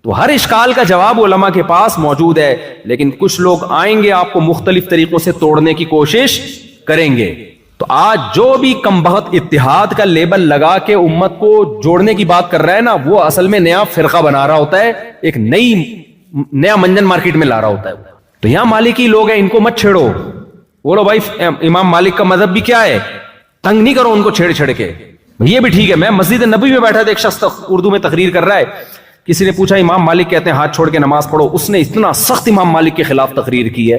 تو ہر اشکال کا جواب علماء کے پاس موجود ہے, لیکن کچھ لوگ آئیں گے آپ کو مختلف طریقوں سے توڑنے کی کوشش کریں گے. تو آج جو بھی کمبخت اتحاد کا لیبل لگا کے امت کو جوڑنے کی بات کر رہا ہے نا, وہ اصل میں نیا فرقہ بنا رہا ہوتا ہے, ایک نیا منجن مارکیٹ میں لا رہا ہوتا ہے. تو یہاں مالکی لوگ ہیں, ان کو مت چھیڑو. بولو بھائی امام مالک کا مذہب بھی کیا ہے, تنگ نہیں کرو ان کو چھیڑ چھیڑ کے. یہ بھی ٹھیک ہے. میں مسجد نبوی میں بیٹھا تھا, ایک شخص اردو میں تقریر کر رہا ہے, کسی نے پوچھا امام مالک کہتے ہیں ہاتھ چھوڑ کے نماز پڑھو. اس نے اتنا سخت امام مالک کے خلاف تقریر کی ہے,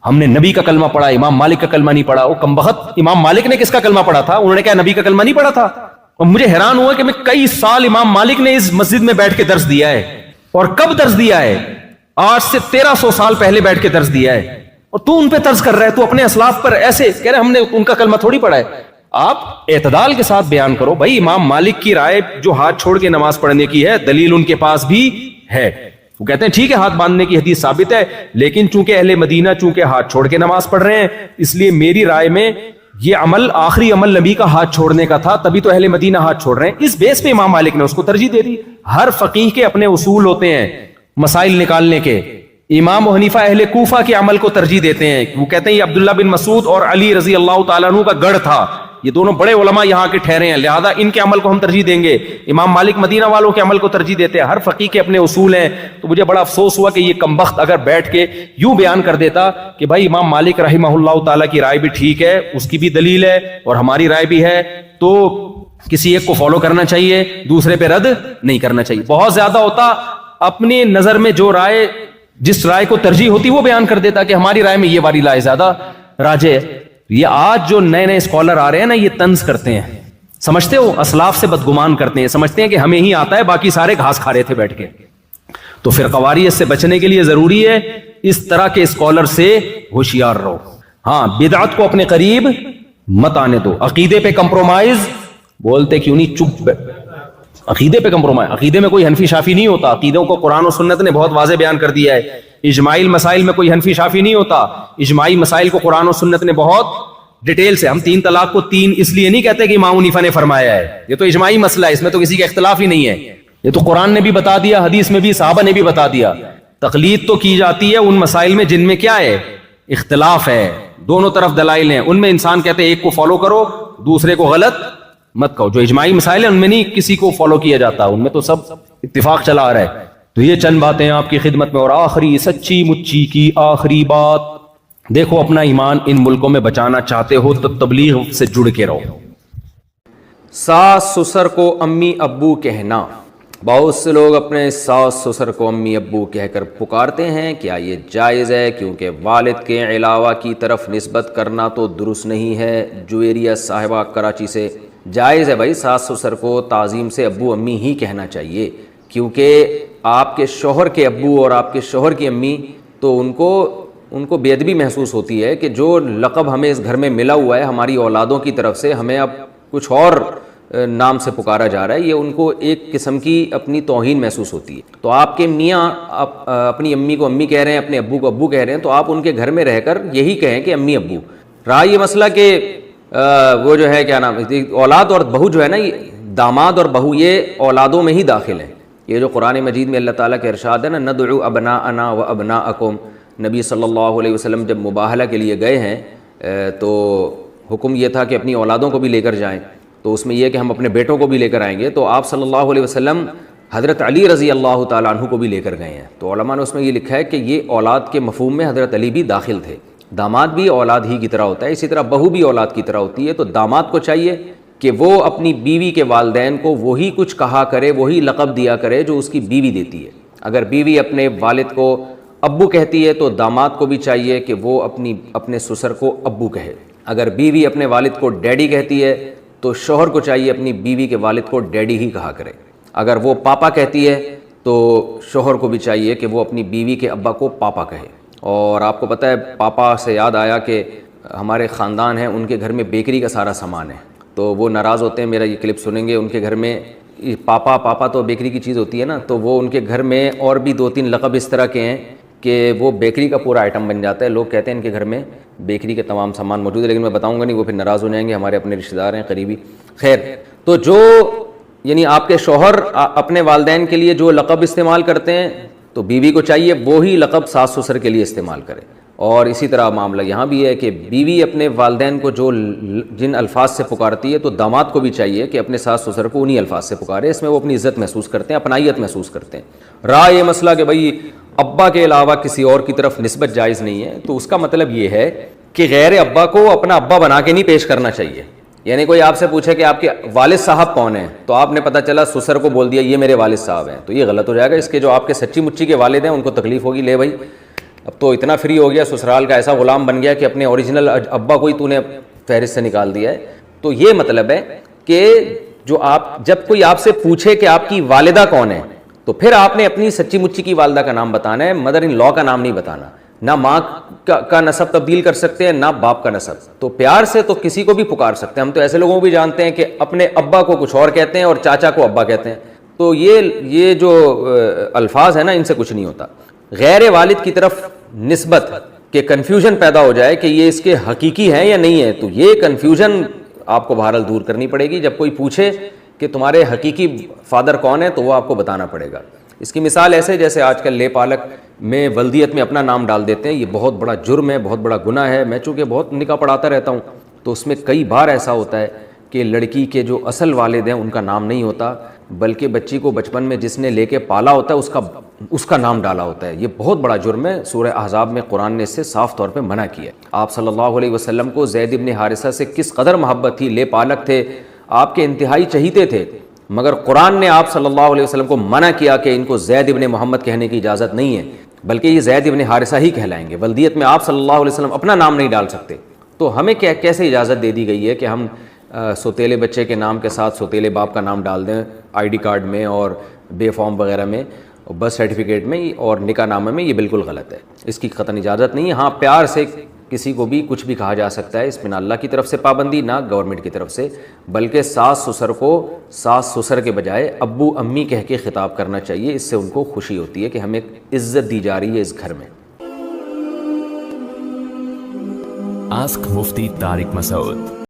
ہم نے نبی کا کلمہ پڑھا, امام مالک کا کلمہ نہیں پڑھا. وہ کمبخت امام مالک نے کس کا کلمہ پڑھا تھا, انہوں نے کہا نبی کا کلمہ نہیں پڑھا تھا. اور مجھے حیران ہوا کہ میں کئی سال امام مالک نے اس مسجد میں بیٹھ کے درس دیا ہے, اور کب درس دیا ہے, آج سے 1300 سال پہلے بیٹھ کے درس دیا ہے, اور تو ان پہ طرز کر رہا ہے, تو اپنے اسلاف پر ایسے کہہ رہے ہم نے ان کا کلمہ تھوڑی پڑھا ہے. آپ اعتدال کے ساتھ بیان کرو. بھائی امام مالک کی رائے جو ہاتھ چھوڑ کے نماز پڑھنے کی ہے, دلیل ان کے پاس بھی ہے. وہ کہتے ہیں ٹھیک ہے ہاتھ باندھنے کی حدیث ثابت ہے, لیکن چونکہ اہل مدینہ چونکہ ہاتھ چھوڑ کے نماز پڑھ رہے ہیں, اس لیے میری رائے میں یہ عمل آخری عمل نبی کا ہاتھ چھوڑنے کا تھا، تبھی تو اہل مدینہ ہاتھ چھوڑ رہے ہیں. اس بیس پہ امام مالک نے اس کو ترجیح دے دی. ہر فقیہ کے اپنے اصول ہوتے ہیں مسائل نکالنے کے. امام ابو حنیفہ اہل کوفہ کے عمل کو ترجیح دیتے ہیں. وہ کہتے ہیں یہ عبداللہ بن مسعود اور علی رضی اللہ تعالیٰ عنہ کا گڑھ تھا، یہ دونوں بڑے علماء یہاں کے ٹھہرے ہیں، لہذا ان کے عمل کو ہم ترجیح دیں گے. امام مالک مدینہ والوں کے عمل کو ترجیح دیتے ہیں. ہر فقیہ کے اپنے اصول ہیں. تو مجھے بڑا افسوس ہوا کہ یہ کمبخت اگر بیٹھ کے یوں بیان کر دیتا کہ بھائی امام مالک رحمہ اللہ تعالیٰ کی رائے بھی ٹھیک ہے، اس کی بھی دلیل ہے اور ہماری رائے بھی ہے، تو کسی ایک کو فالو کرنا چاہیے، دوسرے پہ رد نہیں کرنا چاہیے. بہت زیادہ ہوتا اپنے نظر میں جو رائے، جس رائے کو ترجیح ہوتی وہ بیان کر دیتا کہ ہماری رائے میں یہ والی رائے زیادہ راجح ہے. یہ آج جو نئے نئے اسکالر آ رہے ہیں نا، یہ طنز کرتے ہیں، سمجھتے ہو اسلاف سے بدگمان کرتے ہیں، سمجھتے ہیں کہ ہمیں ہی آتا ہے، باقی سارے گھاس کھا رہے تھے بیٹھ کے. تو فرقواریت سے بچنے کے لیے ضروری ہے اس طرح کے اسکالر سے ہوشیار رہو. ہاں، بدعت کو اپنے قریب مت آنے دو. عقیدے پہ کمپرومائز بولتے کیوں نہیں، چپ. عقیدے پہ کمپرومائز، عقیدے میں کوئی حنفی شافی نہیں ہوتا. عقیدوں کو قرآن و سنت نے بہت واضح بیان کر دیا ہے. اجماعی مسائل میں کوئی حنفی شافی نہیں ہوتا. اجماعی مسائل کو قرآن و سنت نے بہت ڈیٹیل سے، ہم 3 طلاق کو 3 اس لیے نہیں کہتے کہ امام حنیفہ نے فرمایا ہے، یہ تو اجماعی مسئلہ ہے، اس میں تو کسی کا اختلاف ہی نہیں ہے. یہ تو قرآن نے بھی بتا دیا، حدیث میں بھی، صحابہ نے بھی بتا دیا. تقلید تو کی جاتی ہے ان مسائل میں جن میں کیا ہے، اختلاف ہے، دونوں طرف دلائل ہیں. ان میں انسان کہتے ہیں ایک کو فالو کرو، دوسرے کو غلط مت کہو. جو اجماعی مسائل ہیں ان میں نہیں کسی کو فالو کیا جاتا، ان میں تو سب اتفاق چلا آ رہا ہے. تو یہ چند باتیں آپ کی خدمت میں. اور آخری سچی مچی کی آخری بات، دیکھو اپنا ایمان ان ملکوں میں بچانا چاہتے ہو تو تبلیغ سے جڑ کے رہو. ساس سسر کو امی ابو کہنا. بہت سے لوگ اپنے ساس سسر کو امی ابو کہہ کر پکارتے ہیں. کیا یہ جائز ہے؟ کیونکہ والد کے علاوہ کی طرف نسبت کرنا تو درست نہیں ہے. جویریہ صاحبہ کراچی سے. جائز ہے بھائی، ساس سسر کو تعظیم سے ابو امی ہی کہنا چاہیے، کیونکہ آپ کے شوہر کے ابو اور آپ کے شوہر کی امی تو ان کو بے ادبی محسوس ہوتی ہے کہ جو لقب ہمیں اس گھر میں ملا ہوا ہے ہماری اولادوں کی طرف سے، ہمیں اب کچھ اور نام سے پکارا جا رہا ہے. یہ ان کو ایک قسم کی اپنی توہین محسوس ہوتی ہے. تو آپ کے میاں اپنی امی کو امی کہہ رہے ہیں، اپنے ابو کو ابو کہہ رہے ہیں، تو آپ ان کے گھر میں رہ کر یہی کہیں کہ امی ابو. رہا یہ مسئلہ کہ وہ جو ہے کیا نام، اولاد اور بہو جو ہے نا، یہ داماد اور بہو یہ اولادوں میں ہی داخل ہیں. یہ جو قرآن مجید میں اللہ تعالیٰ کے ارشاد ہے نا، ندعو ابناءنا و ابناءکم. نبی صلی اللہ علیہ وسلم جب مباہلہ کے لیے گئے ہیں تو حکم یہ تھا کہ اپنی اولادوں کو بھی لے کر جائیں. تو اس میں یہ کہ ہم اپنے بیٹوں کو بھی لے کر آئیں گے. تو آپ صلی اللہ علیہ وسلم حضرت علی رضی اللہ تعالیٰ عنہ کو بھی لے کر گئے ہیں. تو علماء نے اس میں یہ لکھا ہے کہ یہ اولاد کے مفہوم میں حضرت علی بھی داخل تھے. داماد بھی اولاد ہی کی طرح ہوتا ہے، اسی طرح بہو بھی اولاد کی طرح ہوتی ہے. تو داماد کو چاہیے کہ وہ اپنی بیوی کے والدین کو وہی کچھ کہا کرے، وہی لقب دیا کرے جو اس کی بیوی دیتی ہے. اگر بیوی اپنے والد کو ابو کہتی ہے تو داماد کو بھی چاہیے کہ وہ اپنے سسر کو ابو کہے. اگر بیوی اپنے والد کو ڈیڈی کہتی ہے تو شوہر کو چاہیے اپنی بیوی کے والد کو ڈیڈی ہی کہا کرے. اگر وہ پاپا کہتی ہے تو شوہر کو بھی چاہیے کہ وہ اپنی بیوی کے ابا کو پاپا کہے. اور آپ کو پتہ ہے، پاپا سے یاد آیا کہ ہمارے خاندان ہیں، ان کے گھر میں بیکری کا سارا سامان ہے. تو وہ ناراض ہوتے ہیں، میرا یہ کلپ سنیں گے. ان کے گھر میں پاپا تو بیکری کی چیز ہوتی ہے نا، تو وہ ان کے گھر میں اور بھی 2-3 لقب اس طرح کے ہیں کہ وہ بیکری کا پورا آئٹم بن جاتا ہے. لوگ کہتے ہیں ان کے گھر میں بیکری کے تمام سامان موجود ہے، لیکن میں بتاؤں گا نہیں، وہ پھر ناراض ہو جائیں گے، ہمارے اپنے رشتہ دار ہیں قریبی. خیر، تو جو یعنی آپ کے شوہر اپنے والدین کے لیے جو لقب استعمال کرتے ہیں تو بیوی کو چاہیے وہی لقب ساس سسر کے لیے استعمال کرے. اور اسی طرح معاملہ یہاں بھی ہے کہ بیوی اپنے والدین کو جن الفاظ سے پکارتی ہے تو داماد کو بھی چاہیے کہ اپنے ساس سسر کو انہی الفاظ سے پکارے. اس میں وہ اپنی عزت محسوس کرتے ہیں، اپنائیت محسوس کرتے ہیں. رہا یہ مسئلہ کہ بھائی ابا کے علاوہ کسی اور کی طرف نسبت جائز نہیں ہے، تو اس کا مطلب یہ ہے کہ غیر ابا کو اپنا ابا بنا کے نہیں پیش کرنا چاہیے. یعنی کوئی آپ سے پوچھے کہ آپ کے والد صاحب کون ہیں تو آپ نے پتہ چلا سسر کو بول دیا یہ میرے والد صاحب ہیں، تو یہ غلط ہو جائے گا. اس کے جو آپ کے سچی مچی کے والد ہیں ان کو تکلیف ہوگی، لے بھائی اب تو اتنا فری ہو گیا، سسرال کا ایسا غلام بن گیا کہ اپنے اوریجنل ابا کو ہی تو نے فہرست سے نکال دیا ہے. تو یہ مطلب ہے کہ جب کوئی آپ سے پوچھے کہ آپ کی والدہ کون ہے تو پھر آپ نے اپنی سچی مچی کی والدہ کا نام بتانا ہے، مدر ان لا کا نام نہیں بتانا. نہ ماں کا نسب تبدیل کر سکتے ہیں، نہ باپ کا نسب. تو پیار سے تو کسی کو بھی پکار سکتے ہیں. ہم تو ایسے لوگوں کو بھی جانتے ہیں کہ اپنے ابا کو کچھ اور کہتے ہیں اور چاچا کو ابا کہتے ہیں. تو یہ جو الفاظ ہیں نا، ان سے کچھ نہیں ہوتا. غیر والد کی طرف نسبت کہ کنفیوژن پیدا ہو جائے کہ یہ اس کے حقیقی ہیں یا نہیں ہے. تو یہ کنفیوژن آپ کو بہرحال دور کرنی پڑے گی. جب کوئی پوچھے کہ تمہارے حقیقی فادر کون ہے تو وہ آپ کو بتانا پڑے گا. اس کی مثال ایسے جیسے آج کل لے پالک میں ولدیت میں اپنا نام ڈال دیتے ہیں. یہ بہت بڑا جرم ہے, بہت بڑا گناہ ہے. میں چونکہ بہت نکاح پڑھاتا رہتا ہوں تو اس میں کئی بار ایسا ہوتا ہے کہ لڑکی کے جو اصل والد ہیں ان کا نام نہیں ہوتا, بلکہ بچی کو بچپن میں جس نے لے کے پالا ہوتا ہے اس کا نام ڈالا ہوتا ہے. یہ بہت بڑا جرم ہے. سورہ احزاب میں قرآن نے اس سے صاف طور پہ منع کیا ہے. آپ صلی اللہ علیہ وسلم کو زید ابن حارثہ سے کس قدر محبت تھی, لے پالک تھے, آپ کے انتہائی چہیتے تھے, مگر قرآن نے آپ صلی اللہ علیہ وسلم کو منع کیا کہ ان کو زید ابن محمد کہنے کی اجازت نہیں ہے, بلکہ یہ زید ابن حارثہ ہی کہلائیں گے. ولدیت میں آپ صلی اللہ علیہ وسلم اپنا نام نہیں ڈال سکتے. تو ہمیں کیسے اجازت دے دی گئی ہے کہ ہم سوتیلے بچے کے نام کے ساتھ سوتیلے باپ کا نام ڈال دیں آئی ڈی کارڈ میں اور بے فارم وغیرہ میں, برتھ سرٹیفکیٹ میں اور نکاح نامے میں. یہ بالکل غلط ہے, اس کی قطعاً اجازت نہیں ہے. ہاں پیار سے کسی کو بھی کچھ بھی کہا جا سکتا ہے, اس میں نہ اللہ کی طرف سے پابندی نہ گورنمنٹ کی طرف سے, بلکہ ساس سسر کو ساس سسر کے بجائے ابو امی کہہ کے خطاب کرنا چاہیے. اس سے ان کو خوشی ہوتی ہے کہ ہمیں عزت دی جا رہی ہے اس گھر میں. Ask Mufti Tariq Masood.